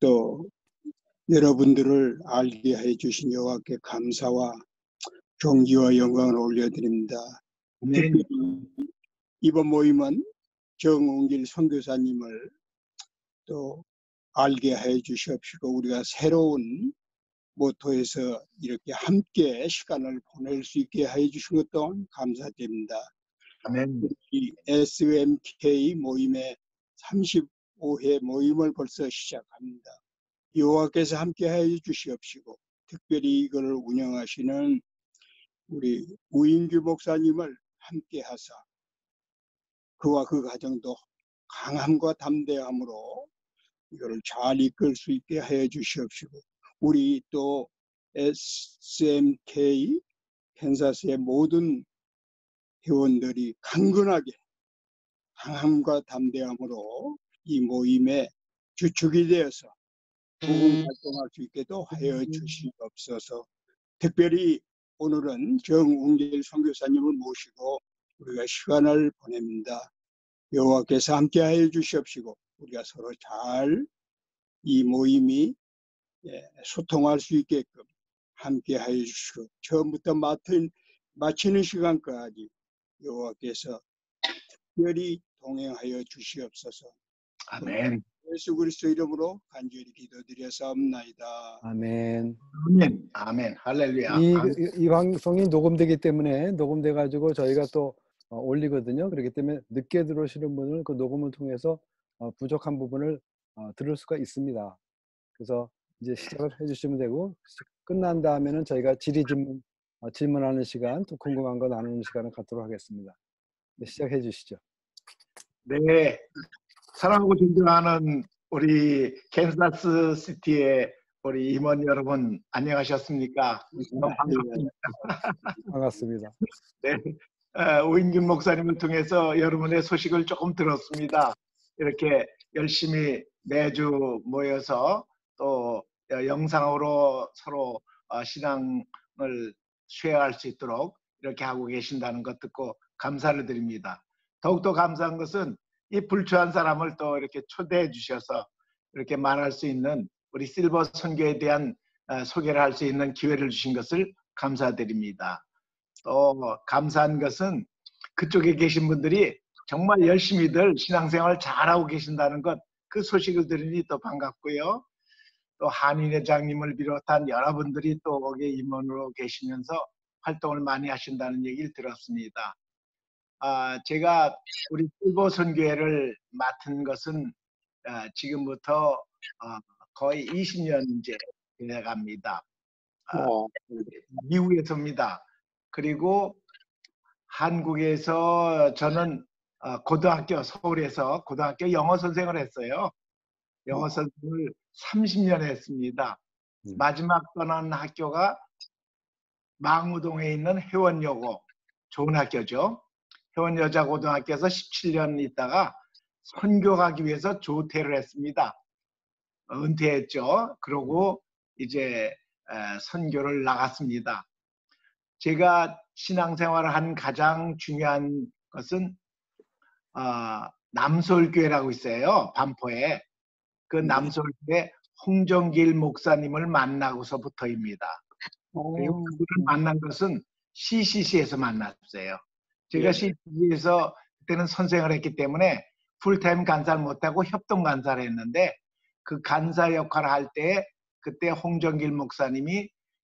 또 여러분들을 알게 해주신 여호와께 감사와 존귀와 영광을 올려드립니다. 특별히 이번 모임은 정웅길 선교사님을 또 알게 해주시옵시고 우리가 새로운 모토에서 이렇게 함께 시간을 보낼 수 있게 해주신 것 또한 감사드립니다. 아멘. 이 SMK 모임의 35회 모임을 벌써 시작합니다. 여호와께서 함께 해주시옵시고 특별히 이걸 운영하시는 우리 우인규 목사님을 함께 하사 그와 그 가정도 강함과 담대함으로 이걸 잘 이끌 수 있게 해주시옵시고 우리 또 SMK 캔사스의 모든 회원들이 강건하게 강함과 담대함으로 이 모임의 주축이 되어서 복음 활동할 수 있게도 하여 주시옵소서. 특별히 오늘은 정웅길 선교사님을 모시고 우리가 시간을 보냅니다. 여호와께서 함께하여 주시옵시고 우리가 서로 잘 이 모임이 소통할 수 있게끔 함께하여 주시고 처음부터 마치는 시간까지 여호와께서 특별히 동행하여 주시옵소서. 아멘. 예수 그리스도 이름으로 간절히 기도드려사옵나이다. 아멘. 아멘. 아멘. 할렐루야. 이 방송이 녹음되기 때문에 녹음돼 가지고 저희가 또 올리거든요. 그렇기 때문에 늦게 들어오시는 분은 그 녹음을 통해서 부족한 부분을 들을 수가 있습니다. 그래서 이제 시작을 해주시면 되고 끝난 다음에는 저희가 질문하는 시간, 또 궁금한 거 나누는 시간을 갖도록 하겠습니다. 네, 시작해 주시죠. 네, 사랑하고 존경하는 우리 캔사스 시티의 우리 임원 여러분 안녕하셨습니까? 반갑습니다. 네, 오인균 목사님을 통해서 여러분의 소식을 조금 들었습니다. 이렇게 열심히 매주 모여서 또 영상으로 서로 신앙을 쉐어할 수 있도록 이렇게 하고 계신다는 것 듣고 감사를 드립니다. 더욱더 감사한 것은 이 불초한 사람을 또 이렇게 초대해 주셔서 이렇게 말할 수 있는 우리 실버 선교에 대한 소개를 할 수 있는 기회를 주신 것을 감사드립니다. 또 감사한 것은 그쪽에 계신 분들이 정말 열심히들 신앙생활 잘하고 계신다는 것, 그 소식을 들으니 또 반갑고요. 또 한인 회장님을 비롯한 여러분들이 또 거기에 임원으로 계시면서 활동을 많이 하신다는 얘기를 들었습니다. 제가 우리 실버 선교회를 맡은 것은 지금부터 거의 20년 이제 되어갑니다. 미국에서입니다. 그리고 한국에서 저는 고등학교, 서울에서 고등학교 영어 선생을 했어요. 영어 선생을 30년 했습니다. 마지막 떠난 학교가 망우동에 있는 회원여고, 좋은 학교죠. 회원여자고등학교에서 17년 있다가 선교 가기 위해서 조퇴를 했습니다. 은퇴했죠. 그러고 이제 선교를 나갔습니다. 제가 신앙생활을 한 가장 중요한 것은 남서울교회라고 있어요. 반포에. 그 남서울교회 홍정길 목사님을 만나고서부터입니다. 그리고 그분을 만난 것은 CCC에서 만났어요. 제가 CCC에서 그때는 선생을 했기 때문에 풀타임 간사를 못하고 협동 간사를 했는데 그 간사 역할을 할 때 그때 홍정길 목사님이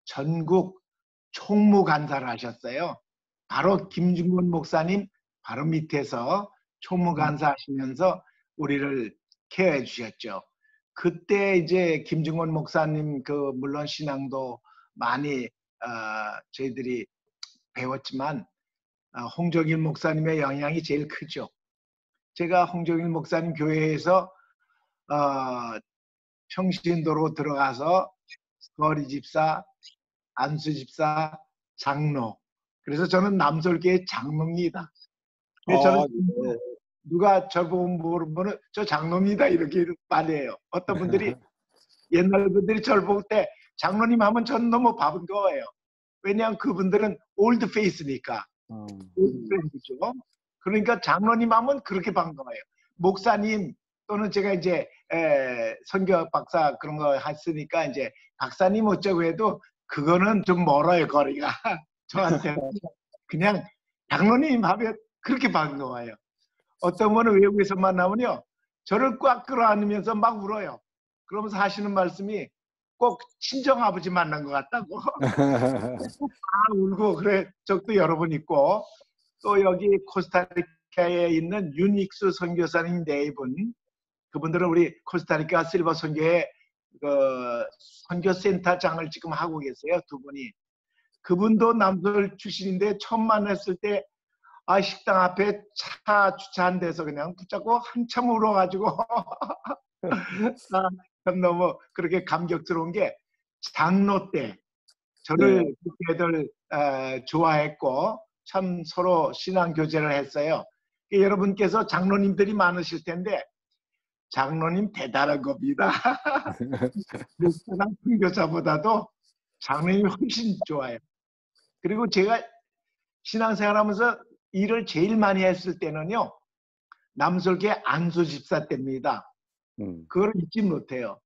전국 총무 간사를 하셨어요. 바로 김중곤 목사님 바로 밑에서 총무 간사 하시면서 우리를 케어해 주셨죠. 그때 이제 김중곤 목사님 물론 신앙도 많이 저희들이 배웠지만 홍정일 목사님의 영향이 제일 크죠. 제가 홍정일 목사님 교회에서 평신도로 들어가서 거리 집사, 안수 집사, 장로. 그래서 저는 남설교회 장로입니다. 저는 누가 저보고 물으면 저 장로입니다 이렇게 말해요. 어떤 분들이 옛날 분들이 저를 볼 때 장로님 하면 저는 너무 바쁜 거예요. 왜냐하면 그분들은 올드 페이스니까. 올드 페이스죠. 그러니까 장로님 하면 그렇게 반가워요. 목사님 또는 제가 이제 선교 박사 그런 거 했으니까 이제 박사님 어쩌고 해도 그거는 좀 멀어요, 거리가. 저한테는 그냥 장로님 하면 그렇게 반가워요. 어떤 분은 외국에서 만나면요, 저를 꽉 끌어안으면서 막 울어요. 그러면서 하시는 말씀이 꼭 친정아버지 만난 것 같다고. 다 울고 그래 적도 여러 번 있고, 또 여기 코스타리카에 있는 유닉스 선교사님 네 분, 그분들은 우리 코스타리카 실버 선교회 그 선교센터장을 지금 하고 계세요. 두 분이. 그분도 남들 출신인데 처음 만났을 때 식당 앞에 차 주차한 데서 그냥 붙잡고 한참 울어가지고 참 너무 그렇게 감격스러운 게 장로 때 저를 그때들 좋아했고 참 서로 신앙 교제를 했어요. 여러분께서 장로님들이 많으실 텐데 장로님 대단한 겁니다. 목사랑 선교사보다도 장로님이 훨씬 좋아요. 그리고 제가 신앙생활하면서 일을 제일 많이 했을 때는요, 남솔계 안수 집사 때입니다. 그걸 잊지 못해요.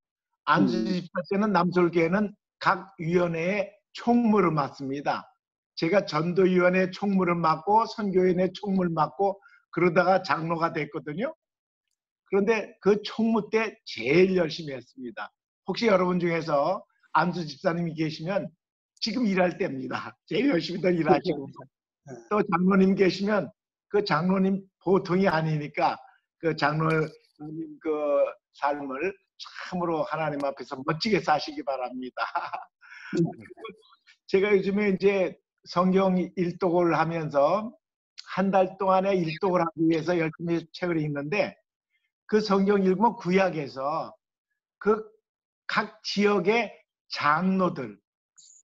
안수 집사 때는 남솔교회는 각 위원회의 총무를 맡습니다. 제가 전도위원회 총무를 맡고 선교위원회 총무를 맡고 그러다가 장로가 됐거든요. 그런데 그 총무 때 제일 열심히 했습니다. 혹시 여러분 중에서 안수 집사님이 계시면 지금 일할 때입니다. 제일 열심히들 일하시고 또 장로님 계시면 그 장로님 보통이 아니니까 그 장로님 그 삶을 참으로 하나님 앞에서 멋지게 사시기 바랍니다. 제가 요즘에 이제 성경 일독을 하면서 한 달 동안에 일독을 하기 위해서 열심히 책을 읽는데 그 성경 읽으면 구약에서 그 각 지역의 장로들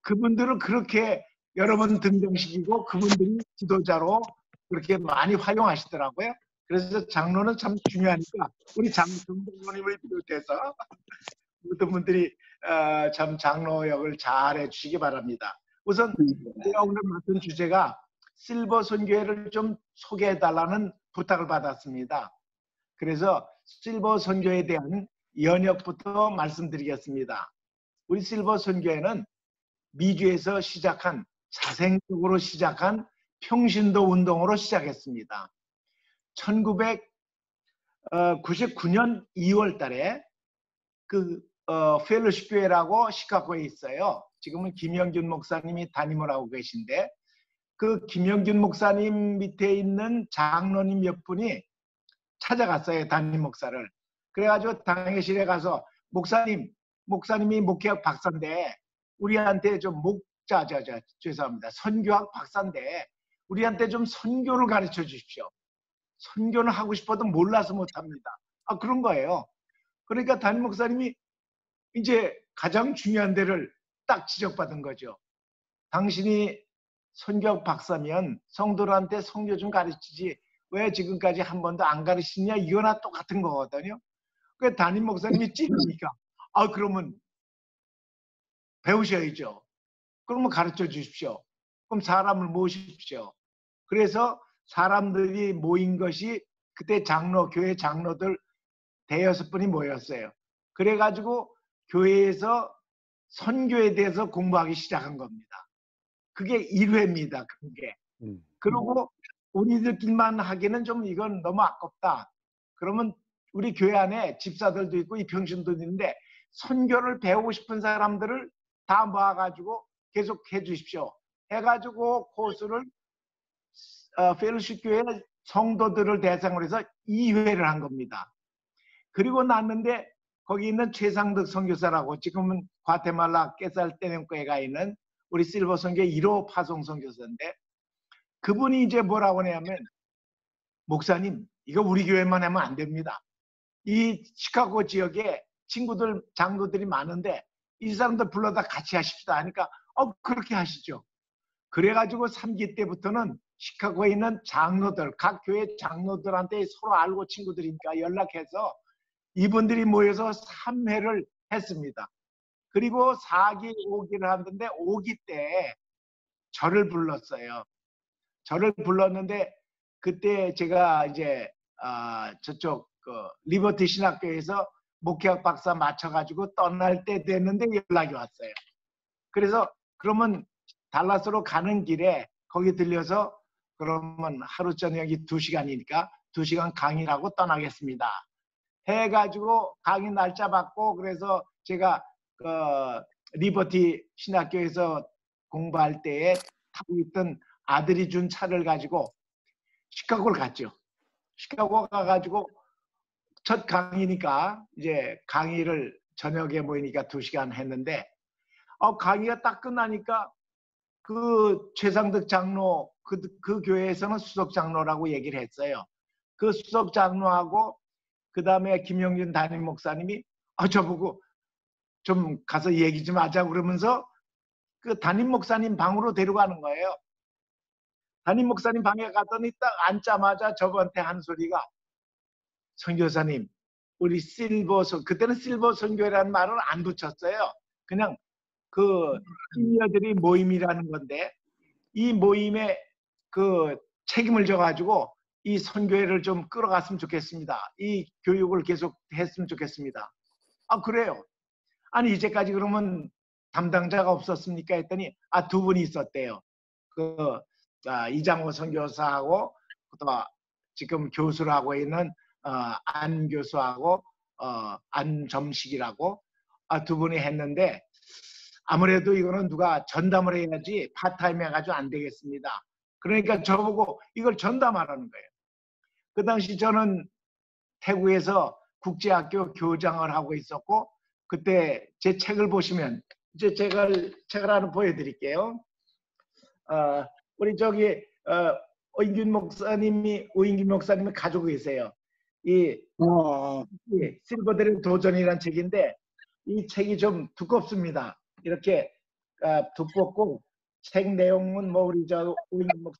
그분들을 그렇게 여러 번 등장시키고 그분들이 지도자로 그렇게 많이 활용하시더라고요. 그래서 장로는 참 중요하니까 우리 장로님을 비롯해서 모든 분들이 참 장로 역을 잘 해주시기 바랍니다. 우선 제가 오늘 맡은 주제가 실버 선교회를 좀 소개해달라는 부탁을 받았습니다. 그래서 실버 선교에 대한 연역부터 말씀드리겠습니다. 우리 실버 선교회는 미주에서 시작한 자생적으로 시작한 평신도 운동으로 시작했습니다. 1999년 2월 달에 그 펠로십 교회라고 시카고에 있어요. 지금은 김영균 목사님이 담임을 하고 계신데 그 김영균 목사님 밑에 있는 장로님 몇 분이 찾아갔어요. 담임 목사를. 그래가지고 당회실에 가서 목사님이 목회학 박사인데 우리한테 좀 죄송합니다. 선교학 박사인데 우리한테 좀 선교를 가르쳐 주십시오. 선교는 하고 싶어도 몰라서 못합니다. 그런 거예요. 그러니까 담임 목사님이 이제 가장 중요한 데를 딱 지적받은 거죠. 당신이 선교학 박사면 성도들한테 선교 좀 가르치지 왜 지금까지 한 번도 안 가르치냐 이거나 똑같은 거거든요. 그 담임 목사님이 찌르니까 그러면 배우셔야죠. 그러면 가르쳐 주십시오. 그럼 사람을 모으십시오. 그래서 사람들이 모인 것이 그때 교회 장로들 대여섯 분이 모였어요. 그래가지고 교회에서 선교에 대해서 공부하기 시작한 겁니다. 그게 1회입니다. 그게. 그리고 우리들끼리만 하기는 좀 이건 너무 아깝다. 그러면 우리 교회 안에 집사들도 있고 이 평신도 있는데 선교를 배우고 싶은 사람들을 다 모아가지고 계속 해주십시오. 해가지고 코스를 펠로십 교회 성도들을 대상으로 해서 2회를 한 겁니다. 그리고 났는데 거기 있는 최상덕 선교사라고 지금은 과테말라 깨살떼넨코에 가 있는 우리 실버 선교 1호 파송 선교사인데 그분이 이제 뭐라고 하냐면 목사님 이거 우리 교회만 하면 안 됩니다. 이 시카고 지역에 친구들 장로들이 많은데 이 사람들 불러다 같이 하십시다 하니까 그렇게 하시죠. 그래가지고 3기 때부터는 시카고에 있는 장로들 각 교회 장로들한테 서로 알고 친구들이니까 연락해서 이분들이 모여서 3회를 했습니다. 그리고 4기, 5기를 하는데 5기 때 저를 불렀어요. 저를 불렀는데 그때 제가 이제 저쪽 리버티 신학교에서 목회학 박사 맞춰가지고 떠날 때 됐는데 연락이 왔어요. 그래서 그러면 달라스로 가는 길에 거기 들려서 그러면 하루 저녁이 2시간이니까 2시간 강의를 하고 떠나겠습니다. 해가지고 강의 날짜 받고 그래서 제가 리버티 신학교에서 공부할 때에 타고 있던 아들이 준 차를 가지고 시카고를 갔죠. 시카고 가가지고 첫 강의니까 이제 강의를 저녁에 모이니까 2시간 했는데 강의가 딱 끝나니까 그 최상득 장로 그 교회에서는 수석 장로라고 얘기를 했어요. 그 수석 장로하고 그 다음에 김영준 담임 목사님이 저보고 좀 가서 얘기 좀 하자 그러면서 그 담임 목사님 방으로 데려가는 거예요. 담임 목사님 방에 갔더니 딱 앉자마자 저한테 한 소리가 선교사님 우리 그때는 실버 선교회라는 말을 안 붙였어요. 그냥 그 시니어들이 모임이라는 건데 이 모임에 그 책임을 져가지고 이 선교회를 좀 끌어갔으면 좋겠습니다. 이 교육을 계속 했으면 좋겠습니다. 그래요. 아니 이제까지 그러면 담당자가 없었습니까? 했더니 2분이 있었대요. 이장호 선교사하고 또 지금 교수를 하고 있는 안 교수하고 안점식이라고 2분이 했는데 아무래도 이거는 누가 전담을 해야지 파타임 해가지고 안 되겠습니다. 그러니까 저보고 이걸 전담하라는 거예요. 그 당시 저는 태국에서 국제학교 교장을 하고 있었고 그때 제 책을 보시면 이제 책을 하나 보여드릴게요. 우리 저기 우인균 목사님이 가지고 계세요. 이 실버드림 도전이라는 책인데 이 책이 좀 두껍습니다. 이렇게 두껍고 책 내용은 뭐 우리 저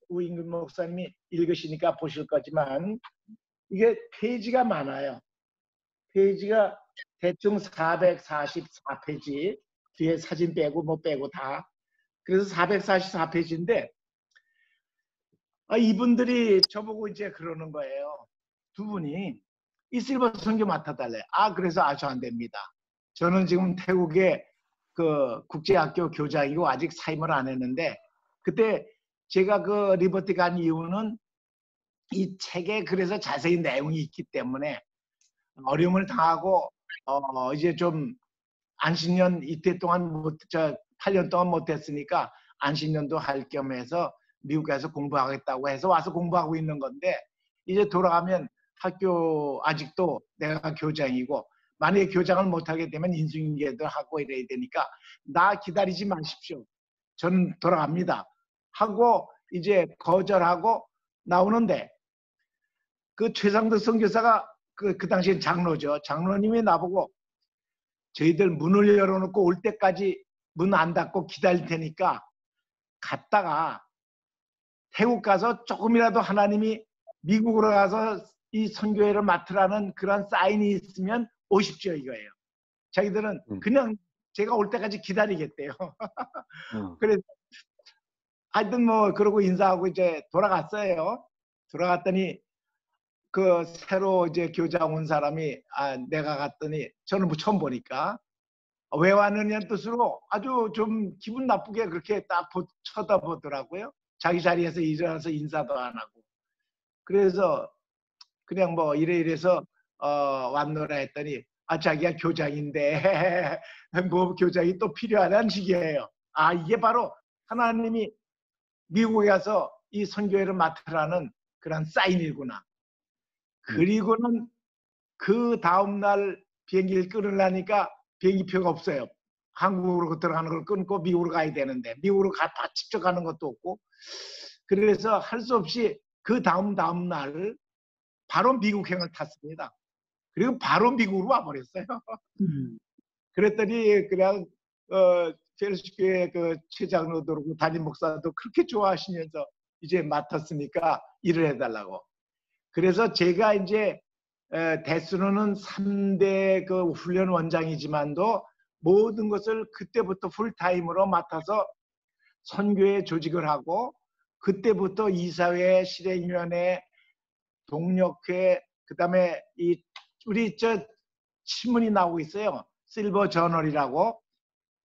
우인균 목사님이 읽으시니까 보실 거지만 이게 페이지가 많아요. 페이지가 대충 444페이지 뒤에 사진 빼고 뭐 빼고 다 그래서 444페이지인데 이분들이 저보고 이제 그러는 거예요. 2분이 이 실버 선교 맡아달래. 그래서 저 안 됩니다. 저는 지금 태국의 그 국제학교 교장이고 아직 사임을 안 했는데 그때 제가 그 리버티 간 이유는 이 책에 그래서 자세히 내용이 있기 때문에 어려움을 당하고 이제 좀 안식년 이때 동안 8년 동안 못했으니까 안식년도 할 겸해서 미국에서 공부하겠다고 해서 와서 공부하고 있는 건데 이제 돌아가면 학교 아직도 내가 교장이고 만약에 교장을 못하게 되면 인수인계도 하고 이래야 되니까 나 기다리지 마십시오. 저는 돌아갑니다. 하고 이제 거절하고 나오는데 그 최상득 선교사가 그 당시엔 장로죠. 장로님이 나보고 저희들 문을 열어놓고 올 때까지 문 안 닫고 기다릴 테니까 갔다가 태국 가서 조금이라도 하나님이 미국으로 가서 이 선교회를 맡으라는 그런 사인이 있으면 오십시오 이거예요. 자기들은 그냥 제가 올 때까지 기다리겠대요. 그래서 하여튼 뭐 그러고 인사하고 이제 돌아갔어요. 돌아갔더니 그 새로 이제 교장 온 사람이 내가 갔더니 저는 뭐 처음 보니까 왜 왔느냐는 뜻으로 아주 좀 기분 나쁘게 그렇게 딱 쳐다보더라고요. 자기 자리에서 일어나서 인사도 안 하고. 그래서 그냥 뭐 이래서 왔노라 했더니 자기가 교장인데 뭐 교장이 또 필요하다는 식이에요. 이게 바로 하나님이 미국에 가서 이 선교회를 맡으라는 그런 사인이구나. 그리고는 그 다음날 비행기를 끊으려니까 비행기표가 없어요. 한국으로 들어가는 걸 끊고 미국으로 가야 되는데 미국으로 직접 가는 것도 없고 그래서 할 수 없이 그 다음날 바로 미국행을 탔습니다. 그리고 바로 미국으로 와버렸어요. 그랬더니 그냥 펠스교회 그 최장로도 담임 목사도 그렇게 좋아하시면서 이제 맡았으니까 일을 해달라고. 그래서 제가 이제 대수로는 3대 그 훈련 원장이지만도 모든 것을 그때부터 풀타임으로 맡아서 선교회 조직을 하고 그때부터 이사회, 실행위원회, 동력회, 그다음에 우리 신문이 나오고 있어요. 실버 저널이라고.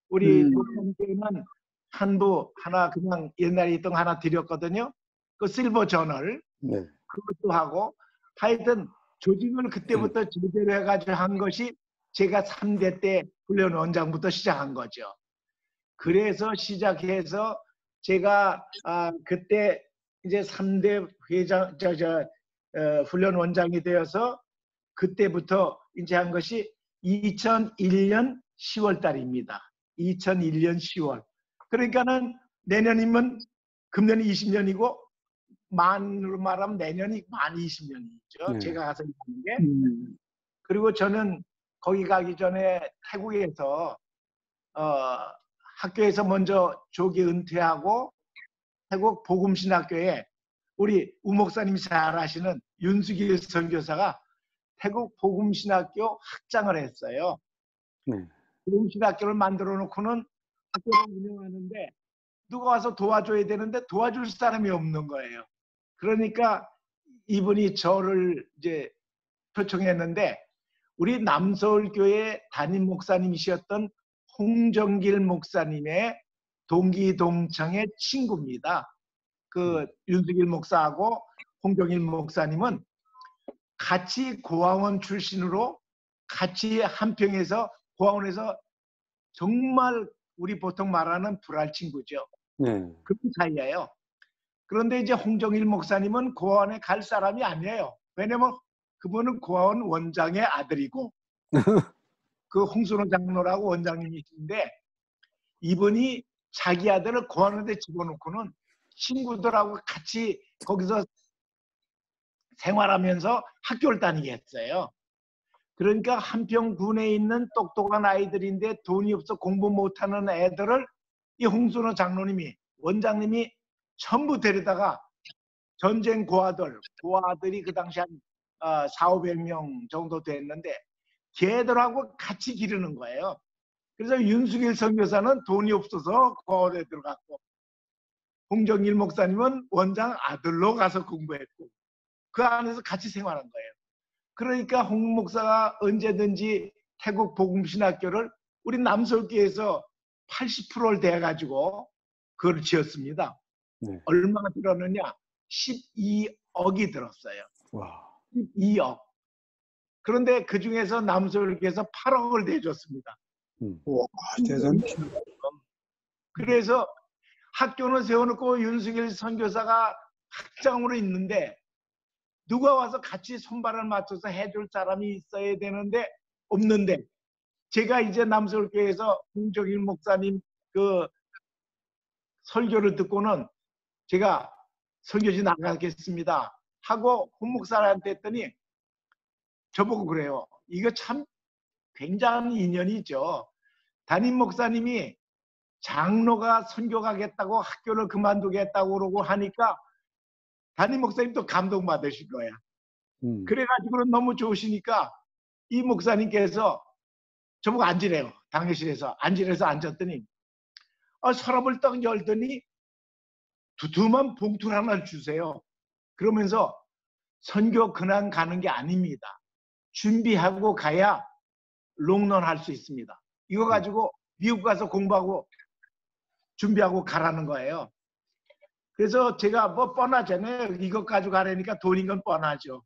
우리 목사님께는 한부 하나 그냥 옛날에 있던 거 하나 드렸거든요. 그 실버 저널. 네. 그것도 하고 하여튼 조직을 그때부터 제대로 해가지고 한 것이 제가 3대 때 훈련 원장부터 시작한 거죠. 그래서 시작해서 제가 그때 이제 3대 회장 훈련 원장이 되어서 그때부터 이제 한 것이 2001년 10월 달입니다. 2001년 10월. 그러니까는 내년이면 금년이 20년이고 만으로 말하면 내년이 만 20년이죠. 네. 제가 가서 일하는 게. 그리고 저는 거기 가기 전에 태국에서 학교에서 먼저 조기 은퇴하고 태국 복음신학교에 우리 우 목사님이 잘 아시는 윤수길 선교사가 태국 복음신학교 학장을 했어요. 네. 복음신학교를 만들어 놓고는 학교를 운영하는데 누가 와서 도와줘야 되는데 도와줄 사람이 없는 거예요. 그러니까 이분이 저를 이제 초청했는데 우리 남서울교회 담임 목사님이셨던 홍정길 목사님의 동기 동창의 친구입니다. 그 윤수길 목사하고 홍정길 목사님은 같이 고아원 출신으로 같이 한평에서 고아원에서 정말 우리 보통 말하는 불알 친구죠. 네. 그런 사이예요. 그런데 이제 홍정일 목사님은 고아원에 갈 사람이 아니에요. 왜냐면 그분은 고아원 원장의 아들이고 그 홍순호 장로라고 원장님이신데 이분이 자기 아들을 고아원에 집어넣고는 친구들하고 같이 거기서 생활하면서 학교를 다니게 했어요. 그러니까 한평군에 있는 똑똑한 아이들인데 돈이 없어 공부 못하는 애들을 이 홍순호 장로님이 원장님이 전부 데려다가 전쟁 고아들이 그 당시 한 4,500명 정도 됐는데 걔들하고 같이 기르는 거예요. 그래서 윤수길 선교사는 돈이 없어서 고아원에 들어갔고 홍정일 목사님은 원장 아들로 가서 공부했고 그 안에서 같이 생활한 거예요. 그러니까 홍 목사가 언제든지 태국 복음신학교를 우리 남서울교에서 80%를 대가지고 그걸 지었습니다. 네. 얼마나 들었느냐? 12억이 들었어요. 와. 12억. 그런데 그 중에서 남서울교에서 8억을 대줬습니다. 와, 대단히. 그래서 학교는 세워놓고 윤수길 선교사가 학장으로 있는데 누가 와서 같이 손발을 맞춰서 해줄 사람이 있어야 되는데 없는데 제가 이제 남서울교회에서 홍정일 목사님 그 설교를 듣고는 제가 설교지 나가겠습니다 하고 홍 목사한테 했더니 저보고 그래요. 이거 참 굉장한 인연이죠. 담임 목사님이 장로가 선교 가겠다고 학교를 그만두겠다고 그러고 하니까 담임 목사님도 감동받으신 거야. 그래가지고는 너무 좋으시니까 이 목사님께서 저보고 앉으래요. 당회실에서 앉았더니 서랍을 딱 열더니 두툼한 봉투를 하나 주세요. 그러면서 선교 근황 가는 게 아닙니다. 준비하고 가야 롱런 할 수 있습니다. 이거 가지고 미국 가서 공부하고 준비하고 가라는 거예요. 그래서 제가 뭐 뻔하잖아요. 이것 가지고 가라니까 돈인 건 뻔하죠.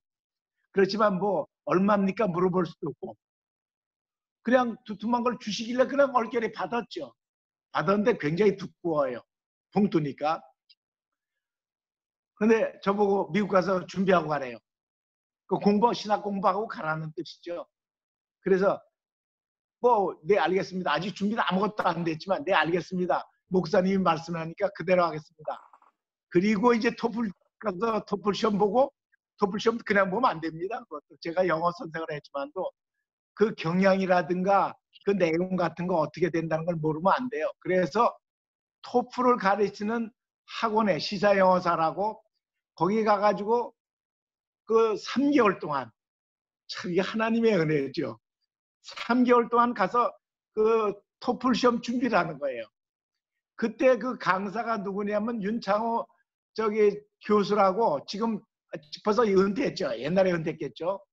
그렇지만 뭐 얼마입니까 물어볼 수도 없고 그냥 두툼한 걸 주시길래 그냥 얼결에 받았죠. 받았는데 굉장히 두꺼워요. 봉투니까. 근데 저보고 미국 가서 준비하고 가래요. 그 신학 공부하고 가라는 뜻이죠. 그래서 뭐 네 알겠습니다. 아직 준비는 아무것도 안 됐지만 네 알겠습니다. 목사님이 말씀하니까 그대로 하겠습니다. 그리고 이제 토플 가서 토플 시험 보고 토플 시험 그냥 보면 안 됩니다. 그것도 제가 영어 선생을 했지만도 그 경향이라든가 그 내용 같은 거 어떻게 된다는 걸 모르면 안 돼요. 그래서 토플을 가르치는 학원에 시사영어사라고 거기 가가지고 그 3개월 동안 참 이게 하나님의 은혜죠. 3개월 동안 가서 그 토플 시험 준비를 하는 거예요. 그때 그 강사가 누구냐면 윤창호 교수라고 지금 벌써 은퇴했죠. 옛날에 은퇴했겠죠.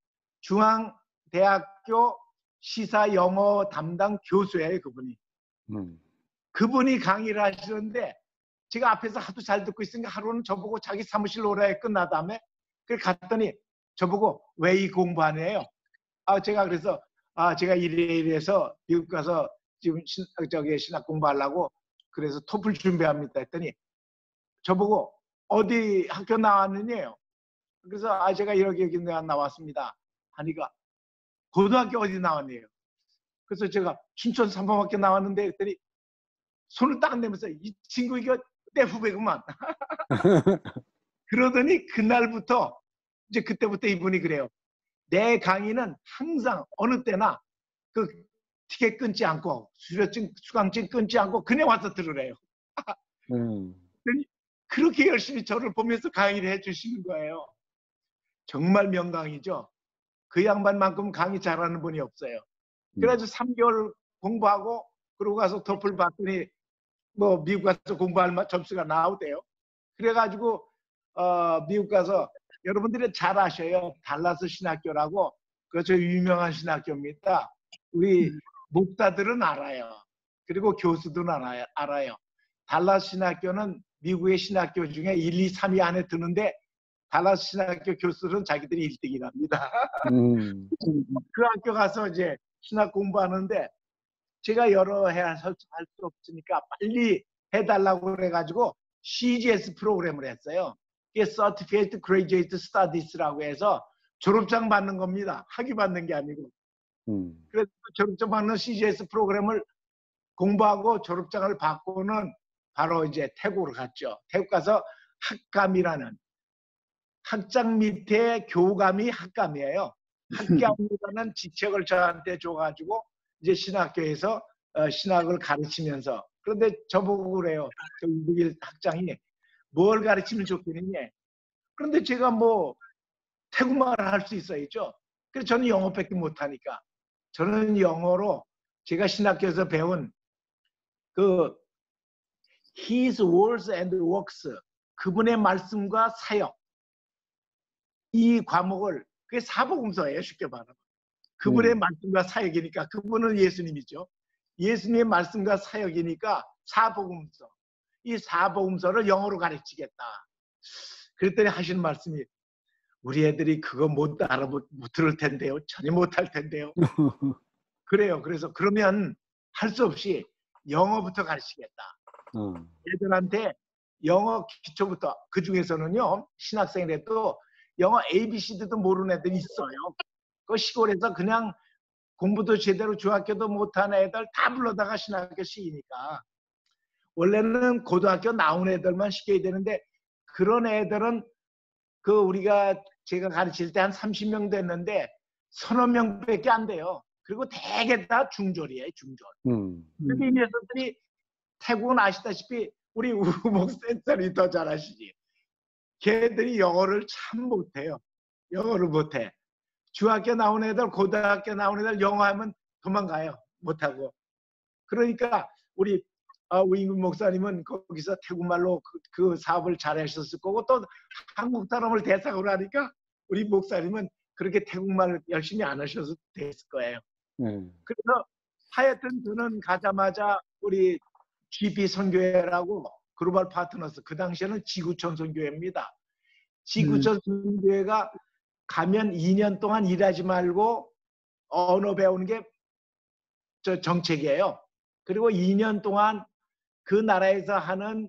중앙대학교 시사 영어 담당 교수예요, 그분이. 그분이 강의를 하시는데 제가 앞에서 하도 잘 듣고 있으니까 하루는 저보고 자기 사무실 오래 끝나 다음에 그래 갔더니 저보고 왜 이 공부하네요. 제가 그래서 제가 이래서 미국 가서 지금 신학 공부하려고 그래서 토플 준비합니다 했더니 저보고 어디 학교 나왔느냐요. 그래서 제가 이렇게 나왔습니다 하니까 고등학교 어디 나왔네요. 그래서 제가 춘천 삼범학교 나왔는데 했더니 손을 딱 내면서 이 친구 이거 내 후배구만. 그러더니 그날부터 이제 그때부터 이분이 그래요. 내 강의는 항상 어느 때나 그 티켓 끊지 않고 수강증 끊지 않고 그냥 와서 들으래요. 그렇게 열심히 저를 보면서 강의를 해주시는 거예요. 정말 명강이죠. 그 양반만큼 강의 잘하는 분이 없어요. 그래가지고 3개월 공부하고 그러고 가서 토플 봤더니 뭐 미국 가서 공부할 점수가 나오대요. 그래가지고 미국 가서 여러분들이 잘 아셔요. 달라스 신학교라고 그저 유명한 신학교입니다. 우리 목사들은 알아요. 그리고 교수들은 알아요. 달라스 신학교는 미국의 신학교 중에 1, 2, 3위 안에 드는데 달라스 신학교 교수들은 자기들이 1등이랍니다. 그 학교 가서 이제 신학 공부하는데 제가 여러 해 할 수 없으니까 빨리 해달라고 그래가지고 CGS 프로그램을 했어요. 이게 Certificate Graduate Studies라고 해서 졸업장 받는 겁니다. 학위 받는 게 아니고. 그래서 졸업장 받는 CGS 프로그램을 공부하고 졸업장을 받고는 바로 이제 태국으로 갔죠. 태국 가서 학감이라는 학장 밑에 교감이 학감이에요. 학감이라는 지책을 저한테 줘가지고 이제 신학교에서 신학을 가르치면서 그런데 저보고 그래요. 저 미국인 학장이 뭘 가르치면 좋겠느냐. 그런데 제가 뭐 태국말을 할 수 있어야죠. 그래서 저는 영어밖에 못하니까 저는 영어로 제가 신학교에서 배운 그 His words and works 그분의 말씀과 사역 이 과목을 그게 사복음서예요. 쉽게 말하면 그분의 말씀과 사역이니까 그분은 예수님이죠. 예수님의 말씀과 사역이니까 사복음서 이 사복음서를 영어로 가르치겠다. 그랬더니 하시는 말씀이 우리 애들이 그거 못 들을 텐데요. 전혀 못할 텐데요. 그래요. 그래서 그러면 할 수 없이 영어부터 가르치겠다. 애들한테 영어 기초부터 그 중에서는요 신학생이라도 영어 ABCD도 모르는 애들이 있어요. 그 시골에서 그냥 공부도 제대로 중학교도 못하는 애들 다 불러다가 신학교 시키니까 원래는 고등학교 나온 애들만 시켜야 되는데 그런 애들은 그 우리가 제가 가르칠 때 한 30명 됐는데 서너 명밖에 안 돼요. 그리고 대개 다 중졸이에요. 중졸. 근데 이 녀석들이 태국은 아시다시피 우리 우목센터이 더 잘하시지. 걔들이 영어를 참 못해요. 영어를 못해. 중학교 나온 애들, 고등학교 나온 애들 영어하면 도망가요. 못하고. 그러니까 우리 우인근 목사님은 거기서 태국말로 그 사업을 잘 하셨을 거고 또 한국 사람을 대상으로 하니까 우리 목사님은 그렇게 태국말 열심히 안 하셔서 됐을 거예요. 그래서 하여튼 저는 가자마자 우리 GP 선교회라고 글로벌 파트너스 그 당시에는 지구촌 선교회입니다. 지구촌 선교회가 가면 2년 동안 일하지 말고 언어 배우는 게 저 정책이에요. 그리고 2년 동안 그 나라에서 하는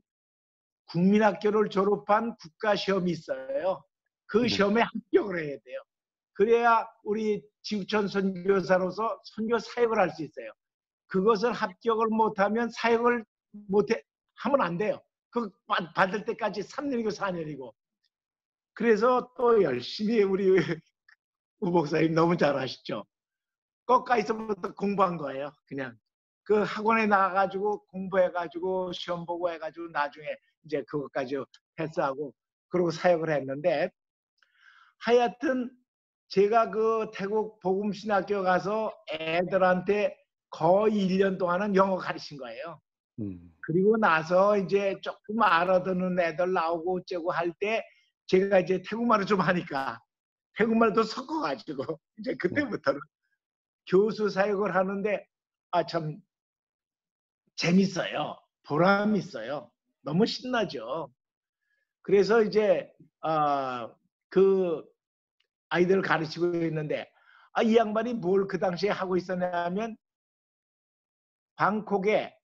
국민학교를 졸업한 국가시험이 있어요. 그 시험에 합격을 해야 돼요. 그래야 우리 지구촌 선교사로서 선교 사역을 할 수 있어요. 그것을 합격을 못하면 사역을 하면 안 돼요. 그 받을 때까지 3년이고 4년이고. 그래서 또 열심히 우리 우 목사님 너무 잘하시죠. 거기서부터 공부한 거예요. 그냥 그 학원에 나가가지고 공부해가지고 시험 보고 해가지고 나중에 이제 그것까지 패스하고 그러고 사역을 했는데 하여튼 제가 그 태국 복음신학교 가서 애들한테 거의 1년 동안은 영어 가르친 거예요. 그리고 나서 이제 조금 알아듣는 애들 나오고 어쩌고 할 때 제가 이제 태국말을 좀 하니까 태국말도 섞어가지고 이제 그때부터는 교수 사역을 하는데 참 재밌어요. 보람 있어요. 너무 신나죠. 그래서 이제 그 아이들을 가르치고 있는데 이 양반이 뭘 그 당시에 하고 있었냐면 방콕에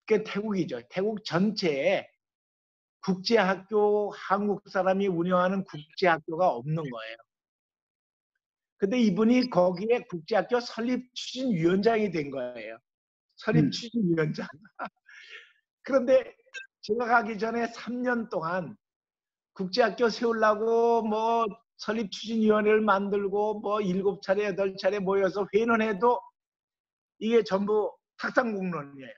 그 태국이죠. 태국 전체에 국제학교 한국 사람이 운영하는 국제학교가 없는 거예요. 근데 이분이 거기에 국제학교 설립 추진위원장이 된 거예요. 설립 추진위원장. 그런데 제가 가기 전에 3년 동안 국제학교 세우려고 뭐 설립 추진위원회를 만들고 뭐 7차례, 8차례 모여서 회의는 해도 이게 전부 탁상공론이에요.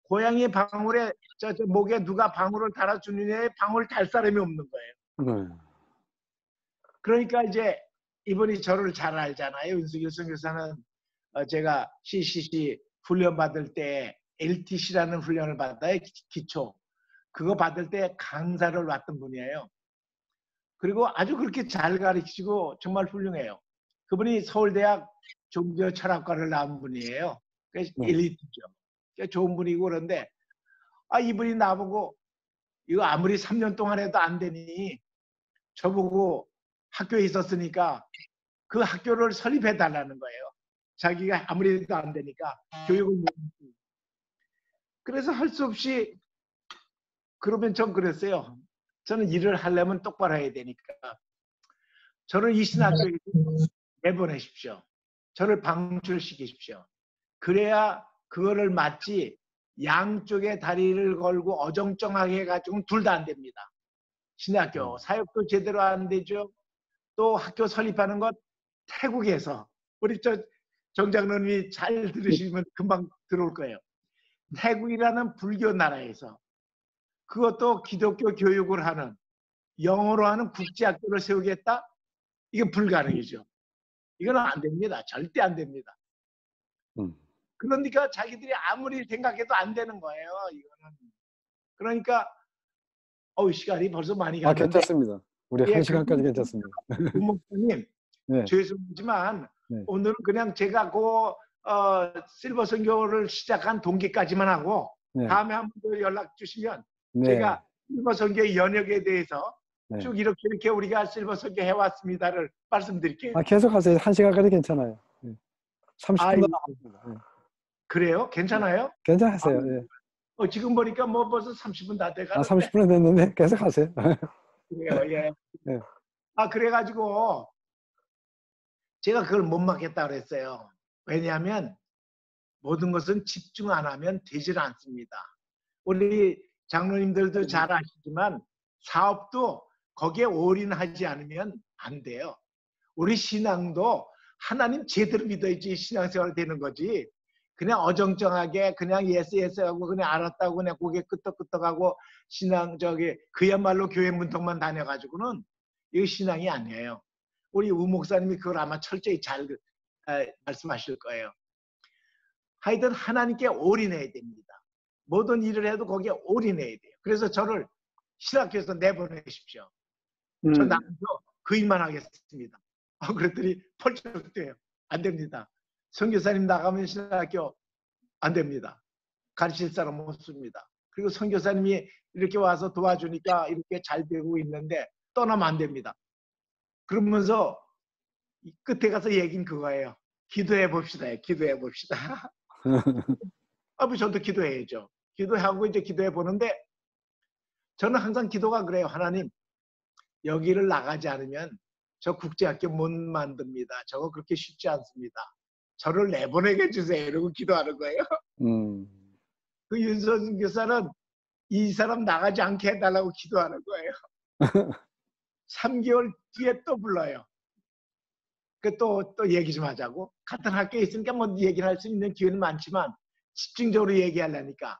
고양이 방울에 저 목에 누가 방울을 달아주느냐에 방울 달 사람이 없는 거예요. 그러니까 이제 이분이 저를 잘 알잖아요. 윤석열 선교사는 제가 CCC 훈련 받을 때 LTC라는 훈련을 받아요. 기초. 그거 받을 때 강사를 왔던 분이에요. 그리고 아주 그렇게 잘 가르치고 정말 훌륭해요. 그분이 서울대학 종교철학과를 나온 분이에요. 엘리트죠. 좋은 분이고 그런데 이분이 나보고 이거 아무리 3년 동안 해도 안 되니 저보고 학교에 있었으니까 그 학교를 설립해 달라는 거예요. 자기가 아무리 해도 안 되니까 교육을 못. 그래서 할 수 없이 그러면 전 그랬어요. 저는 일을 하려면 똑바로 해야 되니까 저를 이 신학교에 내보내십시오. 저를 방출시키십시오. 그래야 그거를 맞지 양쪽에 다리를 걸고 어정쩡하게 해가지고는 둘 다 안 됩니다. 신학교 사역도 제대로 안 되죠. 또 학교 설립하는 것 태국에서 우리 정 장로님이 잘 들으시면 금방 들어올 거예요. 태국이라는 불교 나라에서 그것도 기독교 교육을 하는 영어로 하는 국제학교를 세우겠다? 이건 불가능이죠. 이건 안 됩니다. 절대 안 됩니다. 그러니까 자기들이 아무리 생각해도 안 되는 거예요. 이거는. 그러니까 시간이 벌써 많이 갔는데. 괜찮습니다. 우리 1시간까지 괜찮습니다. 목사님, 네. 죄송하지만 네. 오늘은 그냥 제가 실버 선교를 시작한 동기까지만 하고 네. 다음에 한 번 더 연락 주시면 네. 제가 실버 선교의 연역에 대해서 네. 쭉 이렇게 우리가 실버 선교 해왔습니다를 말씀드릴게요. 계속 하세요. 1시간까지 괜찮아요. 30분 네. 그래요? 괜찮아요? 괜찮으세요. 네. 지금 보니까 뭐 벌써 30분 다 돼가는데. 30분은 됐는데 계속 하세요. 그래요, 예. 네. 그래가지고 제가 그걸 못 막겠다 그랬어요. 왜냐하면 모든 것은 집중 안 하면 되질 않습니다. 우리 장로님들도 잘 아시지만 사업도 거기에 올인하지 않으면 안 돼요. 우리 신앙도 하나님 제대로 믿어야지 신앙생활 되는 거지. 그냥 어정쩡하게 그냥 예스 하고 그냥 알았다고 그냥 고개 끄덕끄덕하고 신앙 그야말로 교회 문턱만 다녀가지고는 이거 신앙이 아니에요. 우리 우 목사님이 그걸 아마 철저히 잘 말씀하실 거예요. 하여튼 하나님께 올인해야 됩니다. 모든 일을 해도 거기에 올인해야 돼요. 그래서 저를 신학교에서 내보내십시오. 저 나가서 그 일만 하겠습니다. 그랬더니 펄쩍 뛰어요. 안 됩니다. 선교사님 나가면 신학교 안 됩니다. 가르칠 사람 없습니다. 그리고 선교사님이 이렇게 와서 도와주니까 이렇게 잘 되고 있는데 떠나면 안 됩니다. 그러면서 끝에 가서 얘기는 그거예요. 기도해 봅시다. 기도해 봅시다. 저도 기도해야죠. 기도하고 이제 기도해 보는데 저는 항상 기도가 그래요. 하나님, 여기를 나가지 않으면 저 국제학교 못 만듭니다. 저거 그렇게 쉽지 않습니다. 저를 내보내게 해주세요. 이러고 기도하는 거예요. 그 윤선 교사는 이 사람 나가지 않게 해달라고 기도하는 거예요. 3개월 뒤에 또 불러요. 또 얘기 좀 하자고. 같은 학교에 있으니까 뭐 얘기를 할 수 있는 기회는 많지만 집중적으로 얘기하려니까.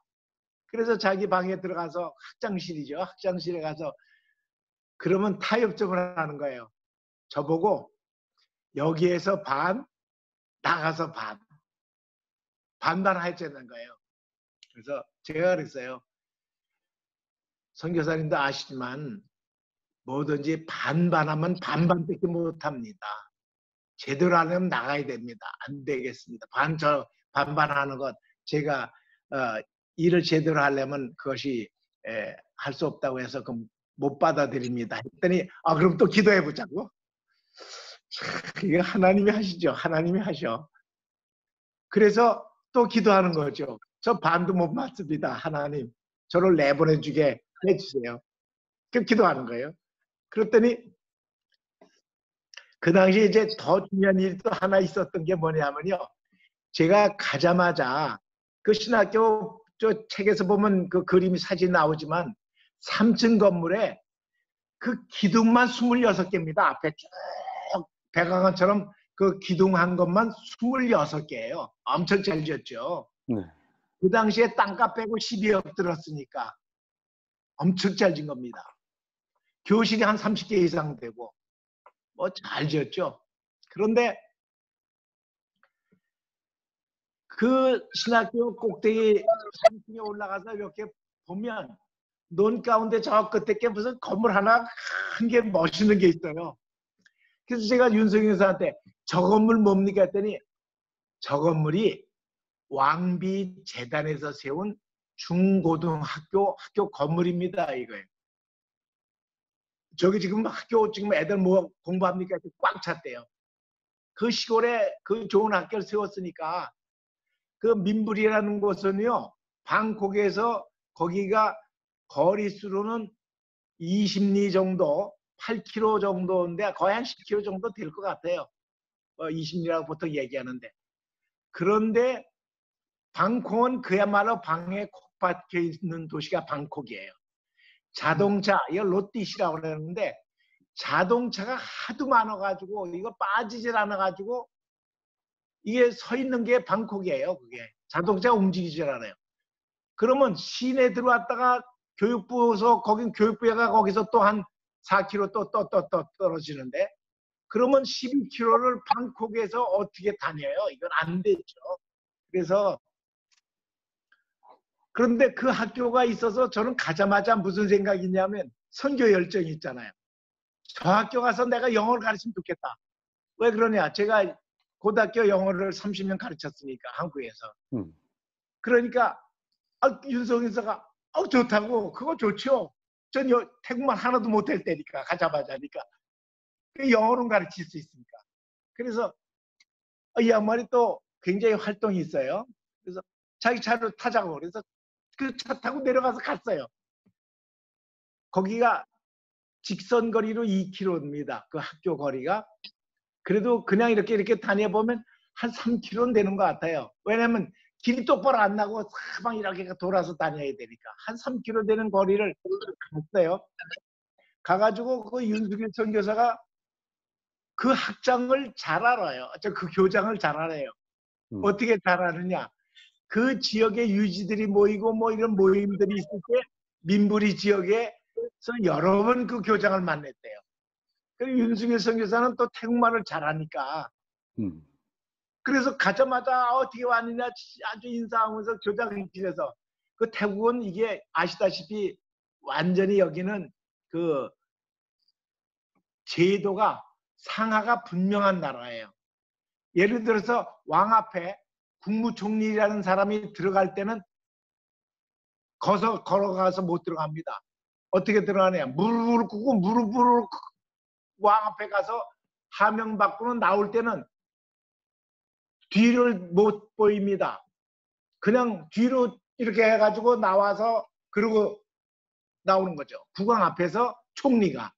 그래서 자기 방에 들어가서 학장실이죠. 학장실에 가서 그러면 타협점을 하는 거예요. 저보고 여기에서 반, 나가서 반. 반반 하자는 거예요. 그래서 제가 그랬어요. 선교사님도 아시지만 뭐든지 반반하면 반반밖에 못합니다. 제대로 하려면 나가야 됩니다. 안 되겠습니다. 반반하는 것 제가 일을 제대로 하려면 그것이 할 수 없다고 해서 그럼 못 받아들입니다. 했더니 그럼 또 기도해 보자고. 이게 하나님이 하시죠. 하나님이 하셔. 그래서 또 기도하는 거죠. 저 반도 못 맞습니다. 하나님 저를 내보내주게 해주세요. 그럼 기도하는 거예요. 그랬더니 그 당시에 이제 더 중요한 일이 또 하나 있었던 게 뭐냐면요. 제가 가자마자 그 신학교 저 책에서 보면 그 그림이 사진 나오지만 3층 건물에 그 기둥만 26개입니다. 앞에 쭉 백악관처럼 그 기둥한 것만 26개예요. 엄청 잘 지었죠. 네. 그 당시에 땅값 빼고 12억 들었으니까 엄청 잘 진 겁니다. 교실이 한 30개 이상 되고 뭐 잘 지었죠. 그런데 그 신학교 꼭대기 3층에 올라가서 이렇게 보면 논 가운데 저 끝에 게 무슨 건물 하나 큰 게 멋있는 게 있어요. 그래서 제가 윤석열 여사한테 저 건물 뭡니까 했더니 저 건물이 왕비 재단에서 세운 중고등학교 건물입니다. 이거예요. 저기 지금 학교 지금 애들 뭐 공부합니까? 꽉 찼대요. 그 시골에 그 좋은 학교를 세웠으니까 그 민부리라는 곳은요. 방콕에서 거기가 거리수로는 20리 정도 8km 정도인데 거의 한 10km 정도 될 것 같아요. 20리라고 보통 얘기하는데. 그런데 방콕은 그야말로 방에 콕 박혀 있는 도시가 방콕이에요. 자동차, 이거 롯디시라고 그러는데 자동차가 하도 많아가지고 이거 빠지질 않아가지고 이게 서 있는 게 방콕이에요. 그게 자동차가 움직이질 않아요. 그러면 시내 들어왔다가 교육부에서 거긴 교육부가 거기서 또 한 4km 또 떨어지는데 그러면 12km를 방콕에서 어떻게 다녀요? 이건 안 되죠. 그래서 그런데 그 학교가 있어서 저는 가자마자 무슨 생각이 있냐면 선교 열정이 있잖아요. 저 학교 가서 내가 영어를 가르치면 좋겠다. 왜 그러냐? 제가 고등학교 영어를 30년 가르쳤으니까 한국에서. 그러니까 윤석열사가 좋다고 그거 좋죠. 전 태국말 하나도 못할 때니까 가자마자니까 그 영어는 가르칠 수 있으니까. 그래서 이 양반이 또 굉장히 활동이 있어요. 그래서 자기 차를 타자고 그래서 그 차 타고 내려가서 갔어요. 거기가 직선 거리로 2km입니다. 그 학교 거리가. 그래도 그냥 이렇게 다녀보면 한 3km는 되는 것 같아요. 왜냐면 길이 똑바로 안 나고 사방 이렇게 돌아서 다녀야 되니까 한 3km 되는 거리를 갔어요. 가가지고 그 윤석열 선교사가 그 학장을 잘 알아요. 그 교장을 잘 알아요. 어떻게 잘 아느냐? 그 지역에 유지들이 모이고 뭐 이런 모임들이 있을 때 민부리 지역에서 여러 번 그 교장을 만났대요. 그리고 윤석열 선교사는 또 태국말을 잘하니까 그래서 가자마자 어떻게 왔느냐 아주 인사하면서 교장실에서 그 태국은 이게 아시다시피 완전히 여기는 그 제도가 상하가 분명한 나라예요. 예를 들어서 왕 앞에 국무총리라는 사람이 들어갈 때는 걸어가서 못 들어갑니다. 어떻게 들어가냐? 무릎을 꿇고 무릎을 왕 앞에 가서 하명 받고는 나올 때는 뒤를 못 보입니다. 그냥 뒤로 이렇게 해가지고 나와서 그러고 나오는 거죠. 국왕 앞에서 총리가.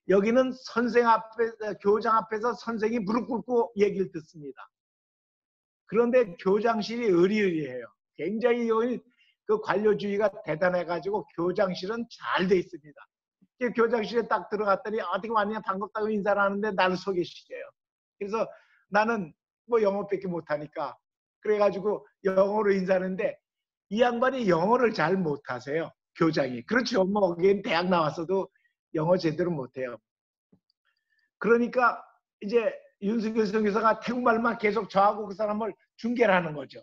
여기는 선생 앞에, 교장 앞에서 선생이 무릎 꿇고 얘기를 듣습니다. 그런데 교장실이 의리의리해요. 굉장히 그 관료주의가 대단해가지고 교장실은 잘 돼 있습니다. 교장실에 딱 들어갔더니 어떻게 왔냐 반갑다고 인사를 하는데 나를 소개시켜요. 그래서 나는 뭐 영어밖에 못하니까 그래가지고 영어로 인사하는데 이 양반이 영어를 잘 못하세요. 교장이. 그렇죠. 뭐 대학 나왔어도 영어 제대로 못해요. 그러니까 이제 윤석열 선교사가 태국말만 계속 저하고 그 사람을 중계를 하는 거죠.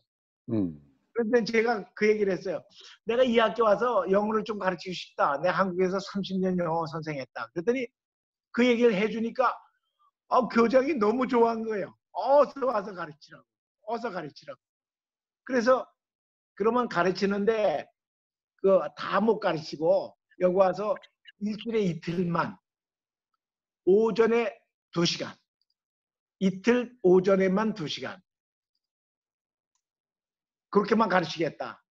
그런데 제가 그 얘기를 했어요. 내가 이 학교 와서 영어를 좀 가르치고 싶다. 내가 한국에서 30년 영어 선생했다. 그랬더니 그 얘기를 해주니까 교장이 너무 좋아한 거예요. 어서 와서 가르치라고. 어서 가르치라고. 그래서 그러면 가르치는데 그 다 못 가르치고 여기 와서 일주일에 이틀만 오전에 2시간 이틀 오전에만 2시간 그렇게만 가르치겠다.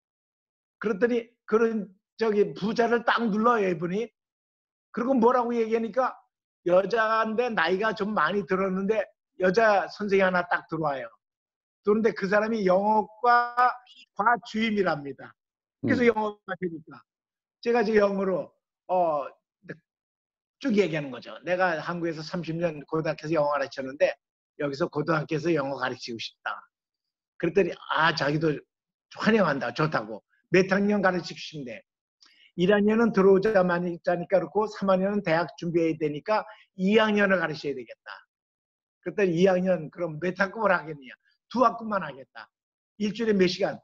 그랬더니 그런 저기 부자를 딱 눌러요 이분이. 그리고 뭐라고 얘기하니까 여자인데 나이가 좀 많이 들었는데 여자 선생이 하나 딱 들어와요. 그런데 그 사람이 영어과 과주임이랍니다. 그래서 영어가 되니까 제가 이제 영어로 쭉 얘기하는 거죠. 내가 한국에서 30년 고등학교에서 영어 가르쳤는데 여기서 고등학교에서 영어 가르치고 싶다. 그랬더니 자기도 환영한다. 좋다고. 몇 학년 가르치고 싶은데 1학년은 들어오자마자니까 그렇고 3학년은 대학 준비해야 되니까 2학년을 가르쳐야 되겠다. 그랬더니 2학년 그럼 몇 학급을 하겠느냐. 2학급만 하겠다. 일주일에 몇 시간?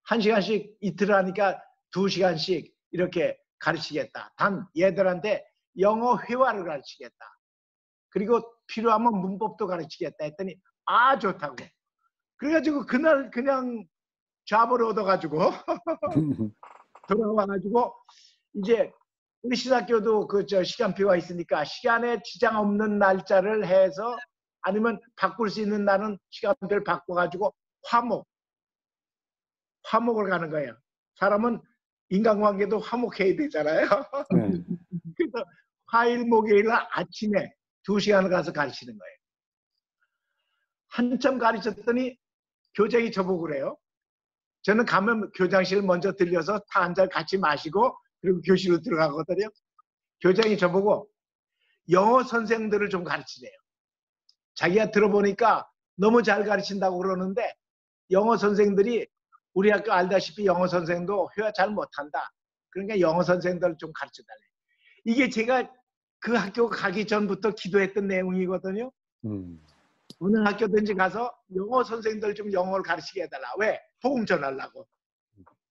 1시간씩 이틀 하니까 2시간씩 이렇게 가르치겠다. 단 얘들한테 영어 회화를 가르치겠다. 그리고 필요하면 문법도 가르치겠다 했더니 좋다고. 그래가지고 그날 그냥 잡을 얻어가지고 돌아와가지고 이제 우리 신학교도 그 시간표가 있으니까 시간에 지장 없는 날짜를 해서 아니면 바꿀 수 있는 날은 시간표를 바꿔가지고 화목을 가는 거예요. 사람은 인간관계도 화목해야 되잖아요. 네. 그래서 화일 목요일 아침에 2시간을 가서 가르치는 거예요. 한참 가르쳤더니 교장이 저보고 그래요. 저는 가면 교장실 먼저 들려서 차 한 잔 같이 마시고 그리고 교실로 들어가거든요. 교장이 저보고 영어 선생들을 좀 가르치래요. 자기가 들어보니까 너무 잘 가르친다고 그러는데 영어 선생들이 우리 학교 알다시피 영어 선생도 회화 잘 못한다. 그러니까 영어 선생들을 좀 가르쳐달래. 이게 제가 그 학교 가기 전부터 기도했던 내용이거든요. 어느 학교든지 가서 영어 선생들 좀 영어를 가르치게 해달라. 왜? 복음 전하려고.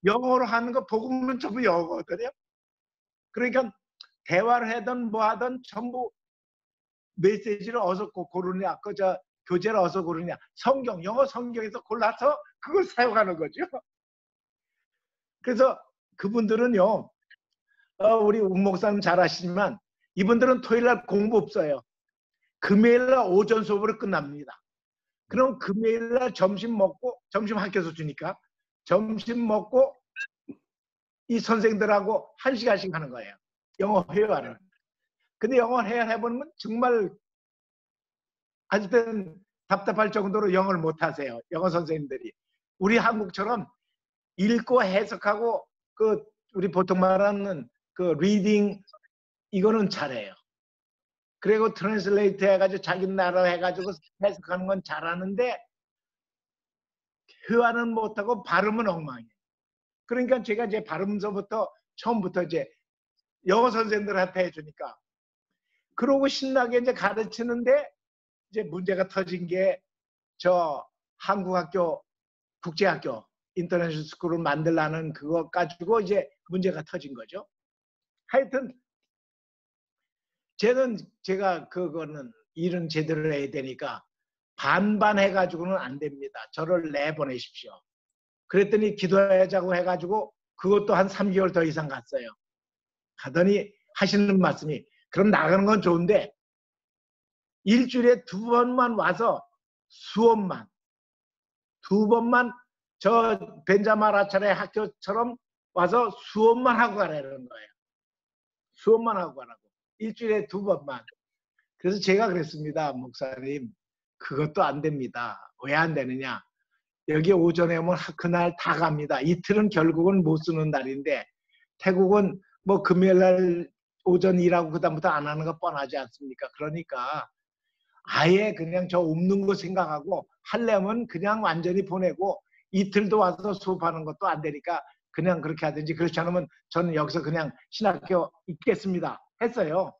영어로 하는 거 복음은 전부 영어거든요. 그러니까 대화를 하든 뭐 하든 전부 메시지를 어디서 고르냐. 교재를 어디서 고르냐. 성경, 영어 성경에서 골라서 그걸 사용하는 거죠. 그래서 그분들은요. 우리 吴 목사님 잘 아시지만 이분들은 토요일날 공부 없어요. 금요일날 오전 수업으로 끝납니다. 그럼 금요일날 점심 먹고 점심 학교에서 주니까 점심 먹고 이 선생들하고 1시간씩 하는 거예요. 영어 회화를. 근데 영어 회화를 해보면 정말 아직 땐 답답할 정도로 영어를 못하세요. 영어 선생님들이. 우리 한국처럼 읽고 해석하고 우리 보통 말하는 리딩 이거는 잘해요. 그리고 트랜슬레이트 해가지고 자기 나라 해가지고 해석하는 건 잘하는데 회화는 못하고 발음은 엉망이에요. 그러니까 제가 이제 발음서부터 처음부터 이제 영어 선생들한테 해주니까 그러고 신나게 이제 가르치는데 이제 문제가 터진 게 저 한국학교 국제학교 인터내셔널 스쿨을 만들라는 그거 가지고 이제 문제가 터진 거죠. 하여튼 제가 그거는 일은 제대로 해야 되니까 반반 해가지고는 안 됩니다. 저를 내보내십시오. 그랬더니 기도하자고 해가지고 그것도 한 3개월 더 이상 갔어요. 가더니 하시는 말씀이 그럼 나가는 건 좋은데 일주일에 2번만 와서 수업만 2번만 저 벤자마라차의 학교처럼 와서 수업만 하고 가라는 거예요. 수업만 하고 가라고. 일주일에 2번만. 그래서 제가 그랬습니다. 목사님 그것도 안 됩니다. 왜 안 되느냐. 여기 오전에 오면 그날 다 갑니다. 이틀은 결국은 못 쓰는 날인데 태국은 뭐 금요일날 오전 일하고 그다음부터 안 하는 거 뻔하지 않습니까? 그러니까 아예 그냥 저 없는 거 생각하고 하려면 그냥 완전히 보내고 이틀도 와서 수업하는 것도 안 되니까 그냥 그렇게 하든지 그렇지 않으면 저는 여기서 그냥 신학교 있겠습니다. 했어요.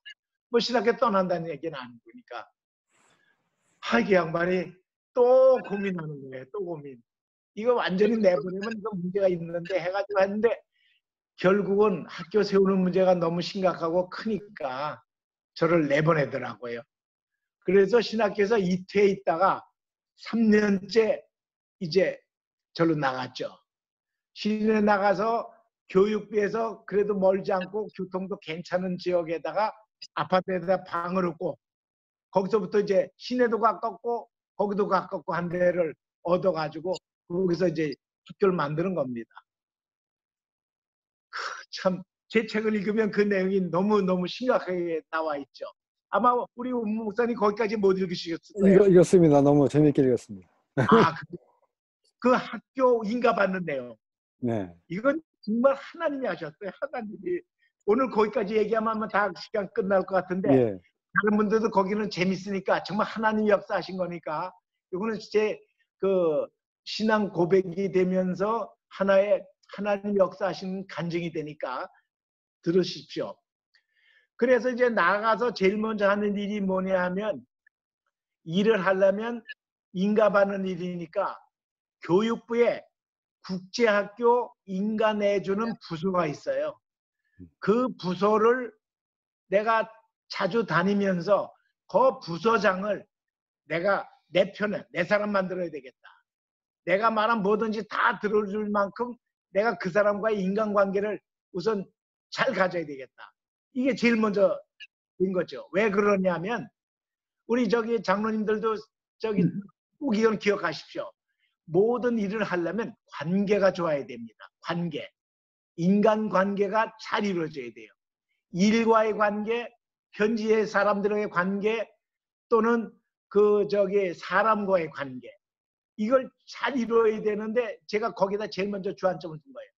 뭐 신학교 떠난다는 얘기는 아니니까. 이 양반이 또 고민하는 거예요. 또 고민. 이거 완전히 내보내면 이거 문제가 있는데 해가지고 했는데 결국은 학교 세우는 문제가 너무 심각하고 크니까 저를 내보내더라고요. 그래서 신학교에서 이퇴해 있다가 3년째 이제 절로 나갔죠. 시내 나가서 교육비에서 그래도 멀지 않고 교통도 괜찮은 지역에다가 아파트에다 방을 얻고 거기서부터 이제 시내도 가깝고 거기도 가깝고 한 대를 얻어가지고 거기서 이제 학교를 만드는 겁니다. 참 제 책을 읽으면 그 내용이 너무너무 심각하게 나와 있죠. 아마 우리 운 목사님 거기까지 못 읽으시겠을 거예요. 읽었습니다. 너무 재밌게 읽었습니다. 아, 그 학교 인가받는 내용. 네. 이건 정말 하나님이 하셨어요. 하나님이. 오늘 거기까지 얘기하면 아마 다 시간 끝날 것 같은데 예. 다른 분들도 거기는 재밌으니까 정말 하나님이 역사하신 거니까 이거는 제 그 신앙 고백이 되면서 하나의 하나님 역사하신 간증이 되니까 들으십시오. 그래서 이제 나가서 제일 먼저 하는 일이 뭐냐 하면 일을 하려면 인가받는 일이니까 교육부에 국제학교 인가 내주는 부서가 있어요. 그 부서를 내가 자주 다니면서 그 부서장을 내가 내 편에 내 사람 만들어야 되겠다. 내가 말한 뭐든지 다 들어줄 만큼 내가 그 사람과의 인간관계를 우선 잘 가져야 되겠다. 이게 제일 먼저 인 거죠. 왜 그러냐면 우리 저기 장로님들도 저기 꼭 이건 기억하십시오. 모든 일을 하려면 관계가 좋아야 됩니다. 관계. 인간관계가 잘 이루어져야 돼요. 일과의 관계, 현지의 사람들과의 관계 또는 그 저기 사람과의 관계. 이걸 잘 이루어야 되는데 제가 거기다 제일 먼저 주안점을 둔 거예요.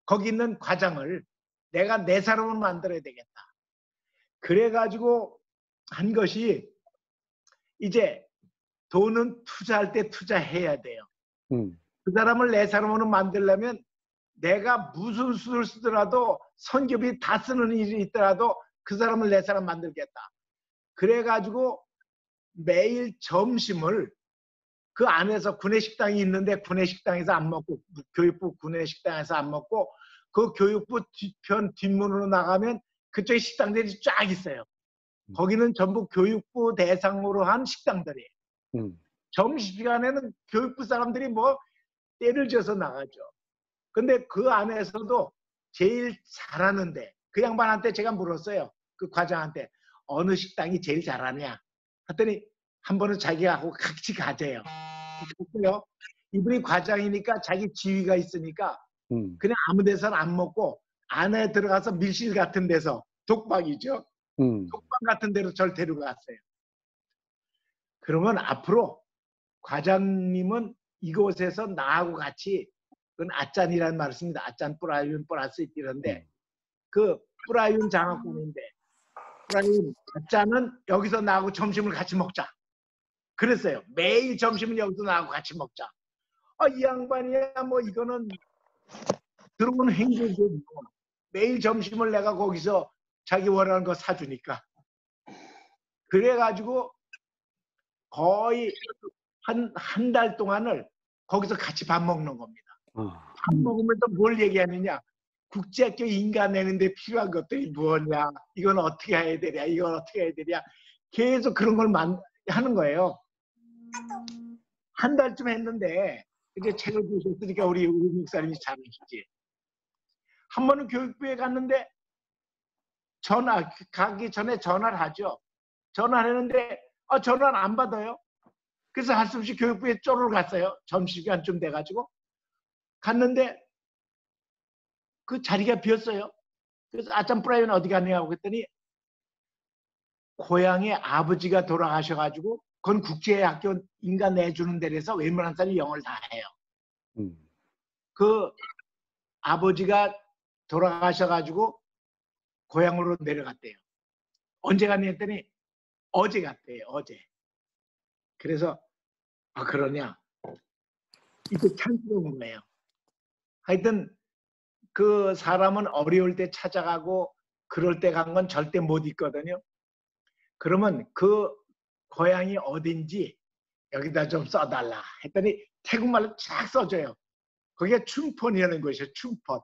거기 있는 과장을 내가 내 사람으로 만들어야 되겠다. 그래가지고 한 것이 이제 돈은 투자할 때 투자해야 돼요. 그 사람을 내 사람으로 만들려면 내가 무슨 수를 쓰더라도 선교비 다 쓰는 일이 있더라도 그 사람을 내 사람 만들겠다. 그래가지고 매일 점심을 그 안에서 구내식당이 있는데 구내식당에서 안 먹고 교육부 구내식당에서 안 먹고 그 교육부 뒤편 뒷문으로 나가면 그쪽에 식당들이 쫙 있어요. 거기는 전부 교육부 대상으로 한 식당들이에요. 점심시간에는 교육부 사람들이 뭐 때를 져서 나가죠. 근데 그 안에서도 제일 잘하는데 그 양반한테 제가 물었어요. 그 과장한테 어느 식당이 제일 잘하냐 했더니 한 번은 자기하고 같이 가재요. 그래요. 이분이 과장이니까 자기 지위가 있으니까 그냥 아무 데서는 안 먹고 안에 들어가서 밀실 같은 데서 독방이죠. 독방 같은 데로 절 데려갔어요. 그러면 앞으로 과장님은 이곳에서 나하고 같이 그건 아짠이라는 말을 씁니다. 아짠 뿌라윤 뿌라스 이런데 그 뿌라윤 장학금인데 뿌라윤 아짠은 여기서 나하고 점심을 같이 먹자. 그랬어요. 매일 점심은 여기서 나하고 같이 먹자. 이 양반이야 뭐 이거는 들어온 행동이고 뭐. 매일 점심을 내가 거기서 자기 원하는 거 사주니까. 그래가지고 거의 한 달 동안을 거기서 같이 밥 먹는 겁니다. 밥 먹으면서 뭘 얘기하느냐. 국제학교 인가 내는데 필요한 것들이 무엇이냐. 이건 어떻게 해야 되냐. 이건 어떻게 해야 되냐. 계속 그런 걸 하는 거예요. 한 달쯤 했는데 이제 책을 주셨으니까 우리 목사님이 잘 아시지. 한 번은 교육부에 갔는데 가기 전에 전화를 하죠. 전화를 했는데 전화를 안 받아요. 그래서 할 수 없이 교육부에 쪼르르 갔어요. 점심시간쯤 돼가지고 갔는데 그 자리가 비었어요. 그래서 아참 프라이는 어디 갔냐고 했더니 고향에 아버지가 돌아가셔가지고 그건 국제학교 인가 내주는 데라서 웬만한 사람이 영어를 다 해요. 그 아버지가 돌아가셔가지고 고향으로 내려갔대요. 언제 갔냐 했더니 어제 갔대요. 어제. 그래서 그러냐. 이거 찬스가 온 거예요. 하여튼 그 사람은 어려울 때 찾아가고 그럴 때 간 건 절대 못 있거든요. 그러면 그 고향이 어딘지 여기다 좀 써달라 했더니 태국말로 쫙 써줘요. 거기가 춘폰이라는 것이에요. 춘폰.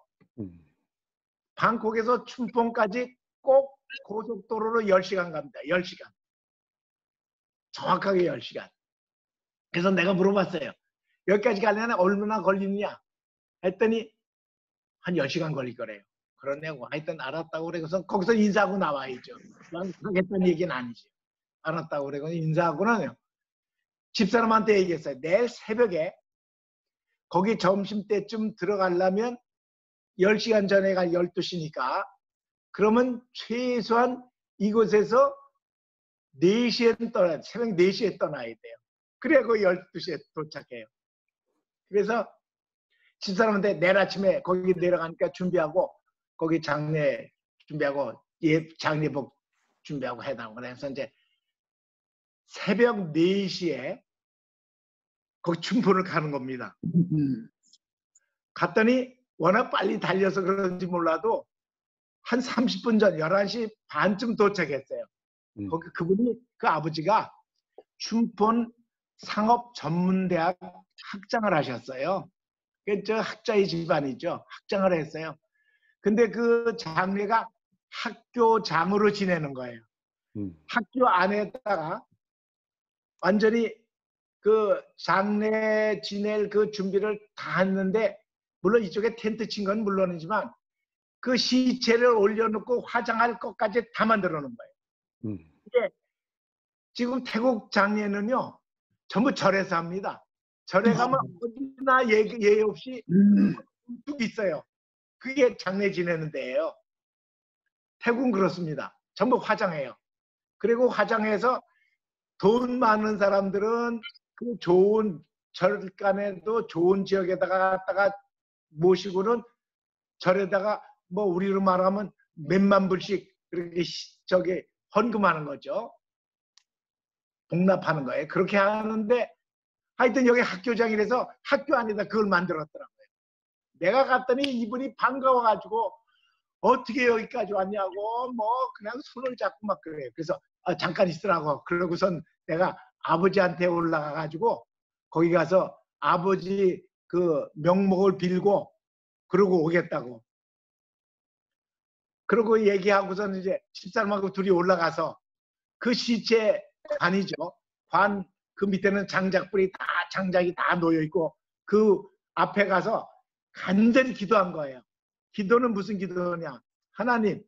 방콕에서 춘폰까지 꼭 고속도로로 10시간 갑니다. 10시간. 정확하게 10시간. 그래서 내가 물어봤어요. 여기까지 가려면 얼마나 걸리느냐 했더니 한 10시간 걸릴 거래요. 그러냐고. 하여튼 알았다고 그래서 거기서 인사하고 나와야죠. 난 하겠다는 얘기는 아니지. 알았다고 그래서 인사하고는 집사람한테 얘기했어요. 내일 새벽에 거기 점심때쯤 들어가려면 10시간 전에가 12시니까 그러면 최소한 이곳에서 4시에 떠나야 돼. 새벽 4시에 떠나야 돼요. 그래야 그 12시에 도착해요. 그래서 집사람한테 내일 아침에 거기 내려가니까 준비하고 거기 장례 준비하고 장례복 준비하고 해달라고 그래서 이제 새벽 4시에 거기 춘폰을 가는 겁니다. 갔더니 워낙 빨리 달려서 그런지 몰라도 한 30분 전 11시 반쯤 도착했어요. 거기 그분이 그 아버지가 춘폰 상업전문대학 학장을 하셨어요. 저 학자의 집안이죠. 학장을 했어요. 근데 그 장례가 학교장으로 지내는 거예요. 학교 안에다가 완전히 그 장례 지낼 그 준비를 다 했는데 물론 이쪽에 텐트 친 건 물론이지만 그 시체를 올려놓고 화장할 것까지 다 만들어 놓은 거예요. 이게 지금 태국 장례는요 전부 절에서 합니다. 절에 가면 어디나 예 없이 뚝 있어요. 그게 장례 지내는 데예요. 태국은 그렇습니다. 전부 화장해요. 그리고 화장해서 돈 많은 사람들은 그 좋은 절간에도 좋은 지역에다가 갖다가 모시고는 절에다가 뭐 우리로 말하면 몇만 불씩 그렇게 저기 헌금하는 거죠. 복납하는 거예요. 그렇게 하는데 하여튼 여기 학교장이라서 학교 안에다 그걸 만들었더라고요. 내가 갔더니 이분이 반가워가지고 어떻게 여기까지 왔냐고 뭐 그냥 손을 잡고 막 그래요. 그래서 잠깐 있으라고. 그러고선 내가 아버지한테 올라가가지고 거기 가서 아버지 그 명목을 빌고 그러고 오겠다고. 그러고 얘기하고선 이제 집사람하고 둘이 올라가서 그 시체 관이죠. 관 그 밑에는 장작불이 다 장작이 다 놓여 있고 그 앞에 가서 간절히 기도한 거예요. 기도는 무슨 기도냐? 하나님,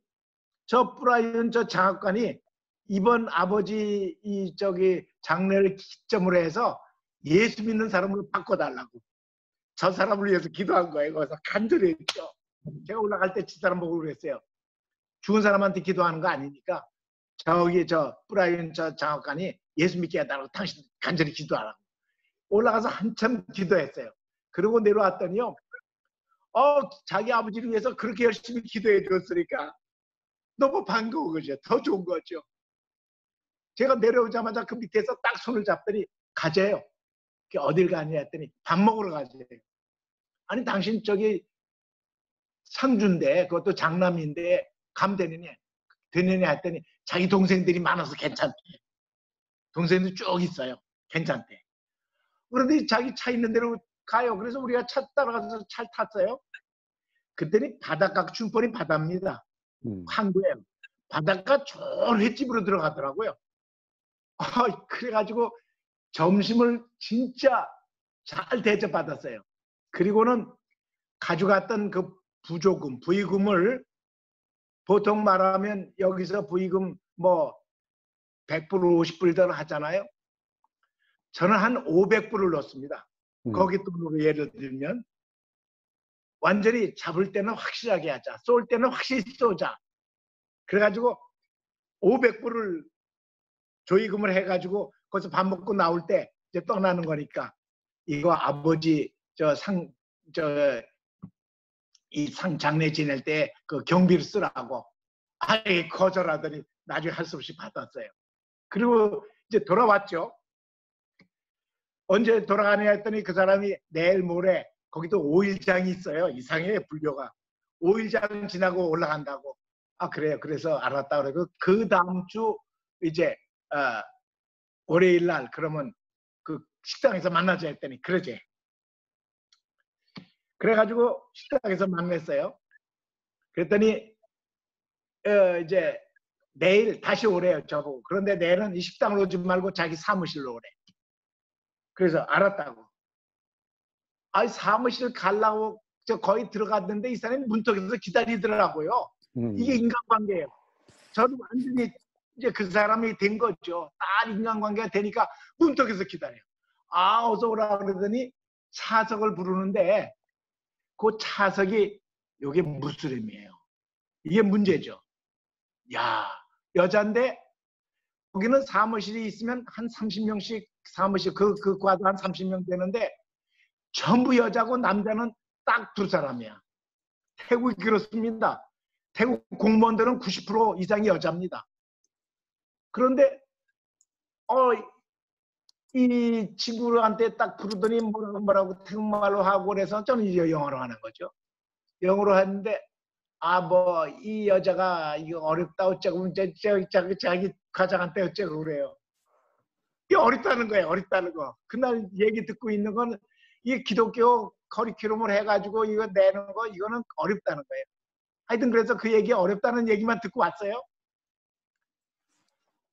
저 브라이언 저 장학관이 이번 아버지 이 저기 장례를 기점으로 해서 예수 믿는 사람으로 바꿔달라고. 저 사람을 위해서 기도한 거예요. 그래서 간절히 했죠. 제가 올라갈 때 집사람 보고 그랬어요. 죽은 사람한테 기도하는 거 아니니까 저기 저 브라이언 저 장학관이 예수 믿게 해달라고 당신 간절히 기도하라고. 올라가서 한참 기도했어요. 그러고 내려왔더니요. 자기 아버지를 위해서 그렇게 열심히 기도해 줬으니까 너무 반가운 거죠. 더 좋은 거죠. 제가 내려오자마자 그 밑에서 딱 손을 잡더니 가재요. 어딜 가냐 했더니 밥 먹으러 가재요. 아니 당신 저기 상주인데 그것도 장남인데 감 되느냐 했더니 자기 동생들이 많아서 괜찮대. 동생들 쭉 있어요. 괜찮대. 그런데 자기 차 있는 대로 가요. 그래서 우리가 차 따라가서 차를 탔어요. 그때는 바닷가 춘폰이 바다입니다. 항구에 바닷가 좋은 횟집으로 들어가더라고요. 그래가지고 점심을 진짜 잘 대접받았어요. 그리고는 가져갔던 그 부조금, 부의금을 보통 말하면 여기서 부의금 뭐 100불, 50불 하잖아요. 저는 한 500불을 넣습니다. 거기 돈으로 예를 들면 완전히 잡을 때는 확실하게 하자. 쏠 때는 확실히 쏘자. 그래가지고 500불을 조의금을 해가지고 거기서 밥 먹고 나올 때 이제 떠나는 거니까 이거 아버지 이 상 장례 지낼 때 그 경비를 쓰라고 아예 거절하더니 나중에 할 수 없이 받았어요. 그리고 이제 돌아왔죠. 언제 돌아가냐 했더니 그 사람이 내일 모레 거기도 5일장이 있어요. 이상해요 불교가. 5일장 지나고 올라간다고. 그래요. 그래서 알았다 그러고 그 다음 주 이제 월요일 날 그러면 그 식당에서 만나자 했더니 그러지. 그래가지고 식당에서 만났어요. 그랬더니 이제 내일 다시 오래요, 저보고. 그런데 내일은 이 식당으로 오지 말고 자기 사무실로 오래. 그래서 알았다고. 아이, 사무실 가려고 저 거의 들어갔는데 이 사람이 문턱에서 기다리더라고요. 이게 인간관계예요. 저도 완전히 이제 그 사람이 된 거죠. 딱 인간관계가 되니까 문턱에서 기다려요. 아, 어서 오라 그러더니 차석을 부르는데 그 차석이 이게 무슬림이에요. 이게 문제죠. 야, 여잔데 거기는 사무실이 있으면 한 30명씩 사무실 그 과도 한 30명 되는데 전부 여자고 남자는 딱 두 사람이야. 태국이 그렇습니다. 태국 공무원들은 90% 이상이 여자입니다. 그런데 이 친구한테 딱 부르더니 뭐라고 태국말로 하고 그래서 저는 이제 영어로 하는 거죠. 영어로 하는데 뭐 이 여자가 이거 어렵다 어쩌고 자기 과장한테 어쩌고 그래요. 이게 어렵다는 거예요. 어렵다는 거. 그날 얘기 듣고 있는 건 이 기독교 커리큘럼을 해가지고 이거 내는 거 이거는 어렵다는 거예요. 하여튼 그래서 그 얘기 어렵다는 얘기만 듣고 왔어요.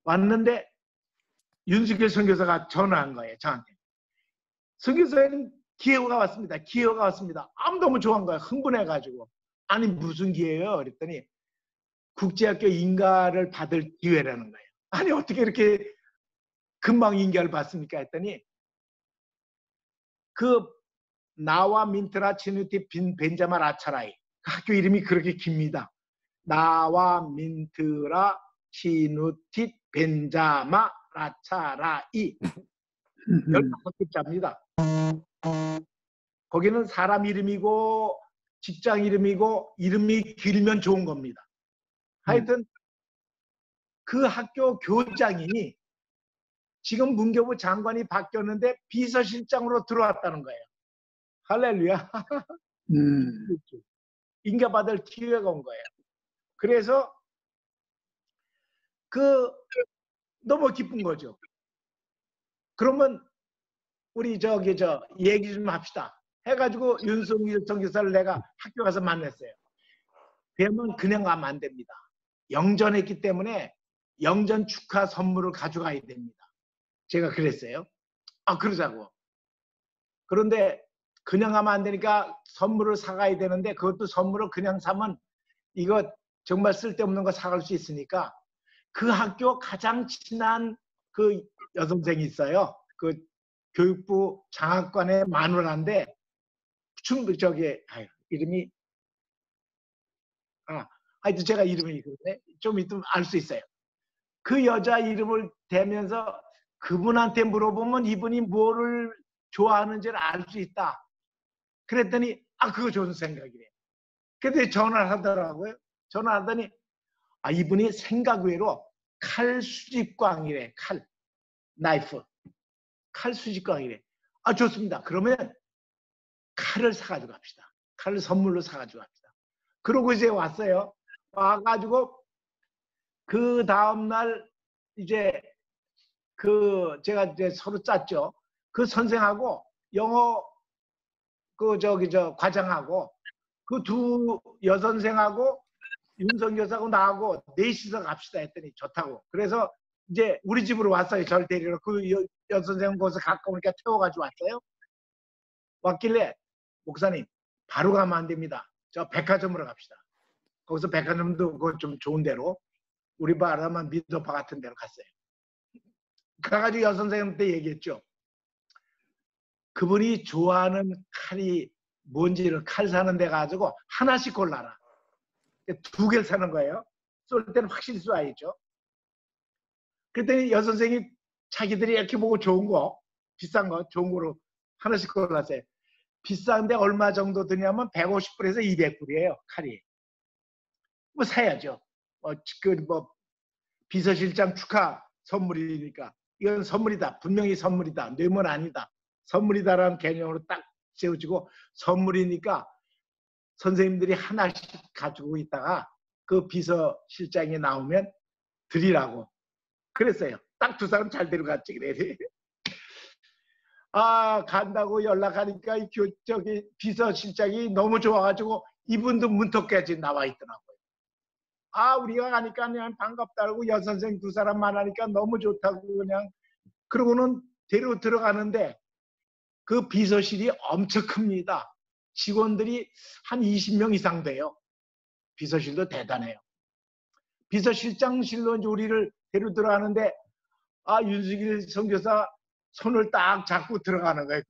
왔는데 윤석열 선교사가 전화한 거예요. 저한테. 선교사에는 기회가 왔습니다. 기회가 왔습니다. 너무 좋아한 거예요. 흥분해가지고. 아니 무슨 기회예요? 그랬더니 국제학교 인가를 받을 기회라는 거예요. 아니 어떻게 이렇게 금방 인가를 받습니까? 했더니 그 나와 민트라 치누티 벤자마 라차라이 그 학교 이름이 그렇게 깁니다. 나와 민트라 치누티 벤자마 라차라이 15글자입니다. 거기는 사람 이름이고 직장 이름이고 이름이 길면 좋은 겁니다. 하여튼 그 학교 교장이 지금 문교부 장관이 바뀌었는데 비서실장으로 들어왔다는 거예요. 할렐루야. 인가받을 기회가 온 거예요. 그래서 너무 기쁜 거죠. 그러면 우리 얘기 좀 합시다. 해가지고 윤석열 선교사를 내가 학교 가서 만났어요. 되면 그냥 가면 안 됩니다. 영전했기 때문에 영전 축하 선물을 가져가야 됩니다. 제가 그랬어요. 그러자고. 그런데 그냥 하면 안 되니까 선물을 사가야 되는데 그것도 선물을 그냥 사면 이거 정말 쓸데없는 거 사갈 수 있으니까 그 학교 가장 친한 그 여선생이 있어요. 그 교육부 장학관의 마누라인데 이름이 하여튼 제가 이름이 그런데 좀 있으면 알 수 있어요. 그 여자 이름을 대면서 그분한테 물어보면 이분이 뭐를 좋아하는지를 알 수 있다. 그랬더니 그거 좋은 생각이래. 근데 전화를 하더라고요. 전화하더니 이분이 생각 외로 칼 수집광이래. 칼, 나이프. 칼 수집광이래. 좋습니다. 그러면 칼을 사가지고 갑시다. 칼을 선물로 사가지고 갑시다. 그러고 이제 왔어요. 와가지고 그 다음날 이제 제가 이제 서로 짰죠. 그 선생하고 영어 과장하고 그 두 여선생하고 윤선교사하고 나하고 넷이서 갑시다 했더니 좋다고. 그래서 이제 우리 집으로 왔어요. 저를 데리러. 그 여선생은 거기서 가까우니까 태워가지고 왔어요. 왔길래 목사님 바로 가면 안 됩니다. 저 백화점으로 갑시다. 거기서 백화점도 그거 좀 좋은 데로 우리 바라만 미도파 같은 데로 갔어요. 가가지고 여선생한테 얘기했죠. 그분이 좋아하는 칼이 뭔지를 칼 사는 데 가지고 하나씩 골라라. 2개를 사는 거예요. 쏠 때는 확실히 쏴야죠. 그랬더니 여선생이 자기들이 이렇게 보고 좋은 거, 비싼 거, 좋은 거로 하나씩 골랐어요. 비싼데 얼마 정도 드냐면 150불에서 200불이에요. 칼이. 뭐 사야죠. 비서실장 축하 선물이니까 이건 선물이다. 분명히 선물이다. 뇌물 아니다. 선물이다라는 개념으로 딱 세워지고 선물이니까 선생님들이 하나씩 가지고 있다가 그 비서실장이 나오면 드리라고 그랬어요. 딱 2 사람 잘 데려갔지 그래. 간다고 연락하니까 저기 비서실장이 너무 좋아가지고 이분도 문턱까지 나와 있더라고요. 우리가 가니까 그냥 반갑다고 여선생 두 사람만 하니까 너무 좋다고 그냥. 그러고는 데리고 들어가는데 그 비서실이 엄청 큽니다. 직원들이 한 20명 이상 돼요. 비서실도 대단해요. 비서실장실로 이제 우리를 데리고 들어가는데 윤석일 선교사 손을 딱 잡고 들어가는 거예요.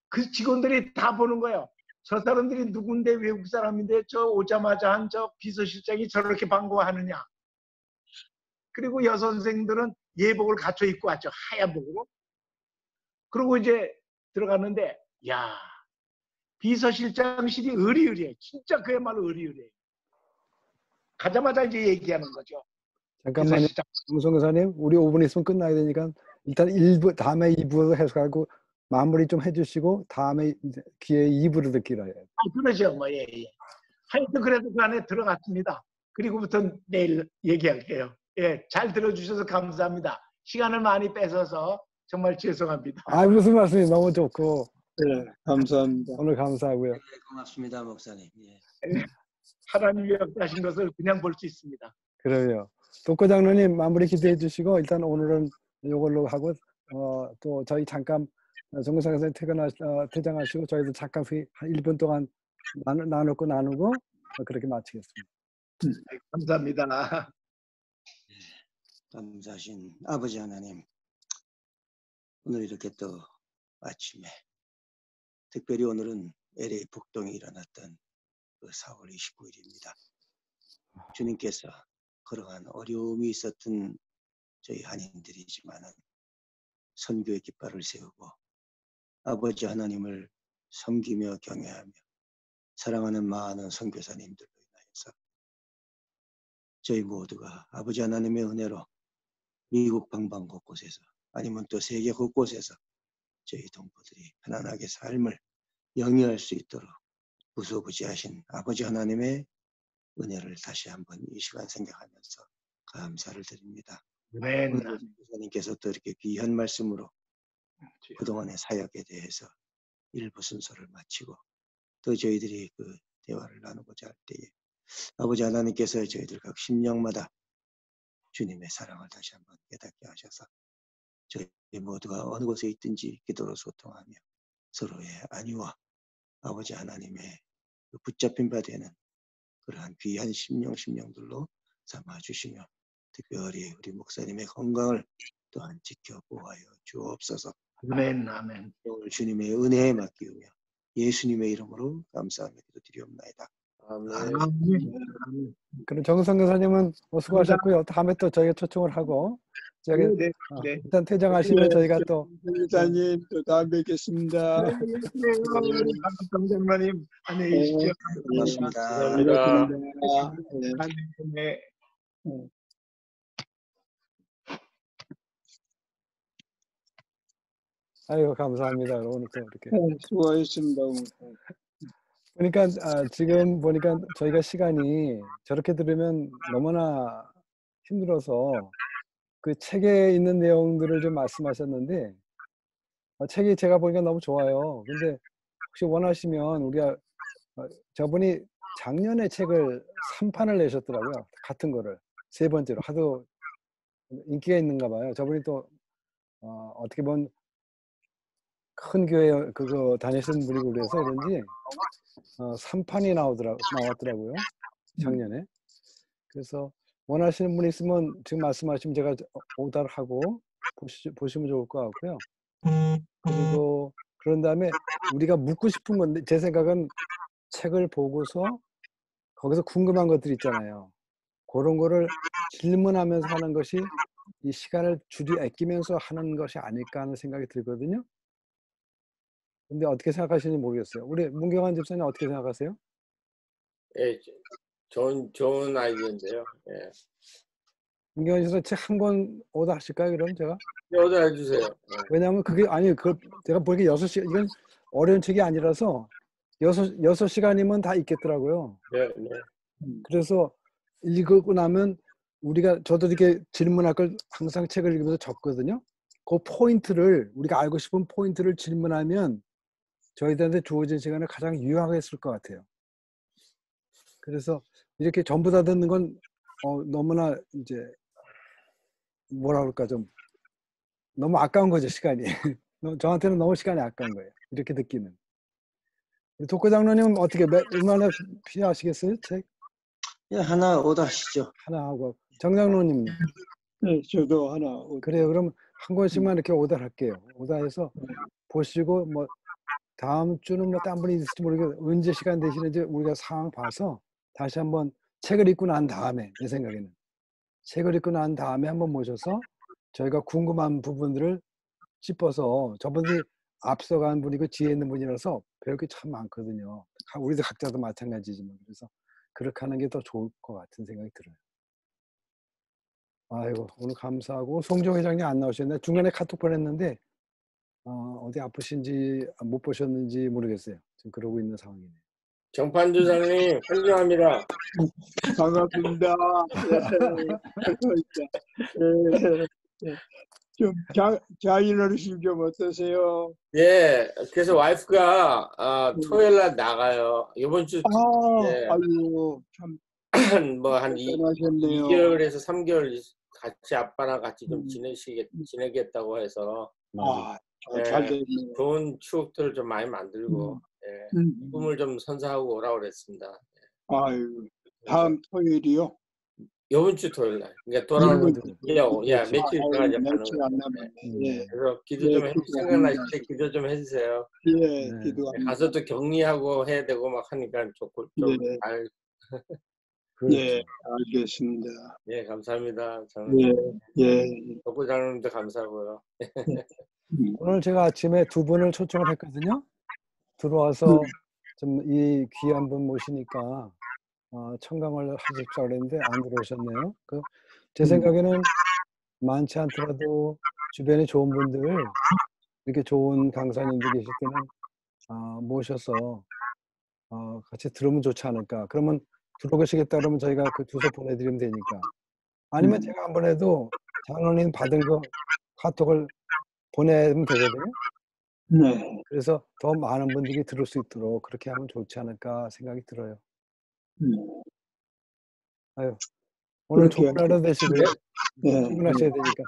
그 직원들이 다 보는 거예요. 저 사람들이 누군데 외국 사람인데 저 오자마자 한 저 비서실장이 저렇게 반가워하느냐. 그리고 여선생들은 예복을 갖춰 입고 왔죠. 하얀 복으로. 그리고 이제 들어갔는데 야 비서실장실이 으리으리해. 진짜 그야말로 으리으리해. 가자마자 이제 얘기하는 거죠. 잠깐만요. 정성 교사님, 우리 5분 있으면 끝나야 되니까 일단 1부, 다음에 2부 해석하고 마무리 좀 해주시고 다음에 이제 기회에 2부를 듣기로 해요. 그러죠. 뭐, 예. 하여튼 그래도 그 안에 들어갔습니다. 그리고부터 내일 얘기할게요. 예, 잘 들어주셔서 감사합니다. 시간을 많이 뺏어서 정말 죄송합니다. 무슨 말씀이 너무 좋고. 네, 감사합니다. 오늘 감사하고요. 네, 고맙습니다, 목사님. 예. 하나님이 역사하신 것을 그냥 볼 수 있습니다. 그래요. 독거 장로님 마무리 기도해 주시고 일단 오늘은 이걸로 하고 또 저희 잠깐 정근상 선생님 퇴장하시고 저희도 잠깐 한 1분 동안 나누고 그렇게 마치겠습니다. 감사합니다. 감사하신 아버지 하나님, 오늘 이렇게 또 아침에 특별히 오늘은 LA 북동이 일어났던 그 4월 29일입니다. 주님께서 그러한 어려움이 있었던 저희 한인들이지만은 선교의 깃발을 세우고 아버지 하나님을 섬기며 경외하며 사랑하는 많은 선교사님들로 인하여서 저희 모두가 아버지 하나님의 은혜로 미국 방방 곳곳에서 아니면 또 세계 곳곳에서 저희 동포들이 편안하게 삶을 영위할 수 있도록 무소부지하신 아버지 하나님의 은혜를 다시 한번 이 시간 생각하면서 감사를 드립니다. 네. 목사님께서 또 이렇게 귀한 말씀으로 그동안의 사역에 대해서 일부 순서를 마치고 또 저희들이 그 대화를 나누고자 할 때에 아버지 하나님께서 저희들 각 심령마다 주님의 사랑을 다시 한번 깨닫게 하셔서 저희 모두가 어느 곳에 있든지 기도로 소통하며 서로의 안위와 아버지 하나님의 그 붙잡힌 바 되는 그러한 귀한 심령들로 삼아주시며 특별히 우리 목사님의 건강을 또한 지켜 보호하여 주옵소서. 아멘. 아멘. 오늘 주님의 은혜에 맡기우며 예수님의 이름으로 감사하며 기도드리옵나이다. 아멘. 그럼 정성 교사님은 수고하셨고요. 다음에 또 저희가 초청을 하고 저기 네. 일단 퇴장하시면 저희가 또 목사님 또 다음에 뵙겠습니다. 감사님 안녕히 계십시오. 고맙습니다. 네. 아이고 감사합니다. 오늘 또 이렇게 수고하셨습니다. 그러니까 지금 보니까 저희가 시간이 저렇게 들으면 너무나 힘들어서 그 책에 있는 내용들을 좀 말씀하셨는데 책이 제가 보니까 너무 좋아요. 근데 혹시 원하시면 우리가 저분이 작년에 책을 3판을 내셨더라고요. 같은 거를 3번째로 하도 인기가 있는가 봐요. 저분이 또 어떻게 보면 큰 교회 그거 다니시는 분이고 그래서 그런지 3판이 나왔더라고요. 작년에. 그래서 원하시는 분 있으면 지금 말씀하시면 제가 오다를 하고 보시면 좋을 것 같고요. 그리고 그런 다음에 우리가 묻고 싶은 건데 제 생각은 책을 보고서 거기서 궁금한 것들 있잖아요. 그런 거를 질문하면서 하는 것이 이 시간을 줄이 아끼면서 하는 것이 아닐까 하는 생각이 들거든요. 근데 어떻게 생각하시는지 모르겠어요. 우리 문경환 집사님 어떻게 생각하세요? 예, 좋은 아이디어인데요. 예. 문경환 집사님 책 한 권 오더 하실까요? 그럼 제가? 네, 오더 해주세요. 예. 왜냐하면 그게 제가 보기에 6시간 이건 어려운 책이 아니라서 6시간이면 다 읽겠더라고요. 네, 네. 그래서 읽고 나면 저도 이렇게 질문할 걸 항상 책을 읽으면서 적거든요. 그 포인트를 우리가 알고 싶은 포인트를 질문하면 저희들한테 주어진 시간을 가장 유용하게 쓸 것 같아요. 그래서 이렇게 전부 다 듣는 건 너무나 이제 뭐라 그럴까 좀 너무 아까운 거죠 시간이. 저한테는 너무 시간이 아까운 거예요. 이렇게 듣기는. 독고 장로님 어떻게 얼마나 필요하시겠어요? 책 예, 하나 오더하시죠. 하나 하고 정 장로님. 네, 저도 하나. 그래요. 그럼 한 권씩만 이렇게 오더할게요. 오더해서 보시고 뭐 다음 주는 뭐 딴 분이 있을지 모르겠어요. 언제 시간 되시는지 우리가 상황 봐서 다시 한번 책을 읽고 난 다음에 내 생각에는 책을 읽고 난 다음에 한번 모셔서 저희가 궁금한 부분들을 짚어서 저분들이 앞서간 분이고 뒤에 있는 분이라서 배울 게 참 많거든요. 우리도 각자도 마찬가지지만 그래서 그렇게 하는 게 더 좋을 것 같은 생각이 들어요. 아이고 오늘 감사하고 송정 회장님 안 나오셨네. 중간에 카톡 보냈는데 어디 아프신지 못 보셨는지 모르겠어요. 지금 그러고 있는 상황이네요. 정판주장님 환영합니다. 반갑습니다. 좀 자인 어르신 좀 어떠세요? 예, 그래서 와이프가 토요일 날 나가요. 이번 주 예. 아유 참 뭐 한 대단하셨네요. 2개월에서 3개월 같이 아빠랑 같이 좀 지내겠다고 해서 잘 예, 됐네요. 좋은 추억들을 좀 많이 만들고 예, 꿈을 좀 선사하고 오라고 그랬습니다. 아유 다음 토요일이요? 이번 주 토요일 날. 그러니까 돌아오는 며칠 있다가 이제 가는 며칠 안 거예요. 남았네. 예. 그래서 기도 좀 생각나실 때 기도 좀 해주세요. 예, 기도합니다. 가서 또 격리하고 해야 되고 막 하니까 조금 좀 잘. 예, 알겠습니다. 예, 감사합니다. 예. 덕구 장로님도 감사하고요. 오늘 제가 아침에 두 분을 초청을 했거든요. 들어와서 좀 이 귀한 분 모시니까 청강을 하십시오 그랬는데 안 들어오셨네요. 제 생각에는 많지 않더라도 주변에 좋은 분들 이렇게 좋은 강사님들 계실 때는 모셔서 같이 들으면 좋지 않을까. 그러면 들어오시겠다 그러면 저희가 그 주소 보내드리면 되니까. 아니면 제가 한 번 해도 장로님 받은 거 카톡을 보내면 되거든요. 네. 그래서 더 많은 분들이 들을 수 있도록 그렇게 하면 좋지 않을까 생각이 들어요. 아유, 오늘 좋은 하루 되시고요. 출근하셔야 되니까.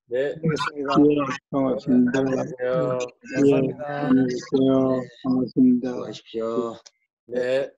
네. 알겠습니다. 예, 고맙습니다. 안녕하세요. 감사합니다. 안녕히 계세요. 고맙습니다. 수고하십시오. 네.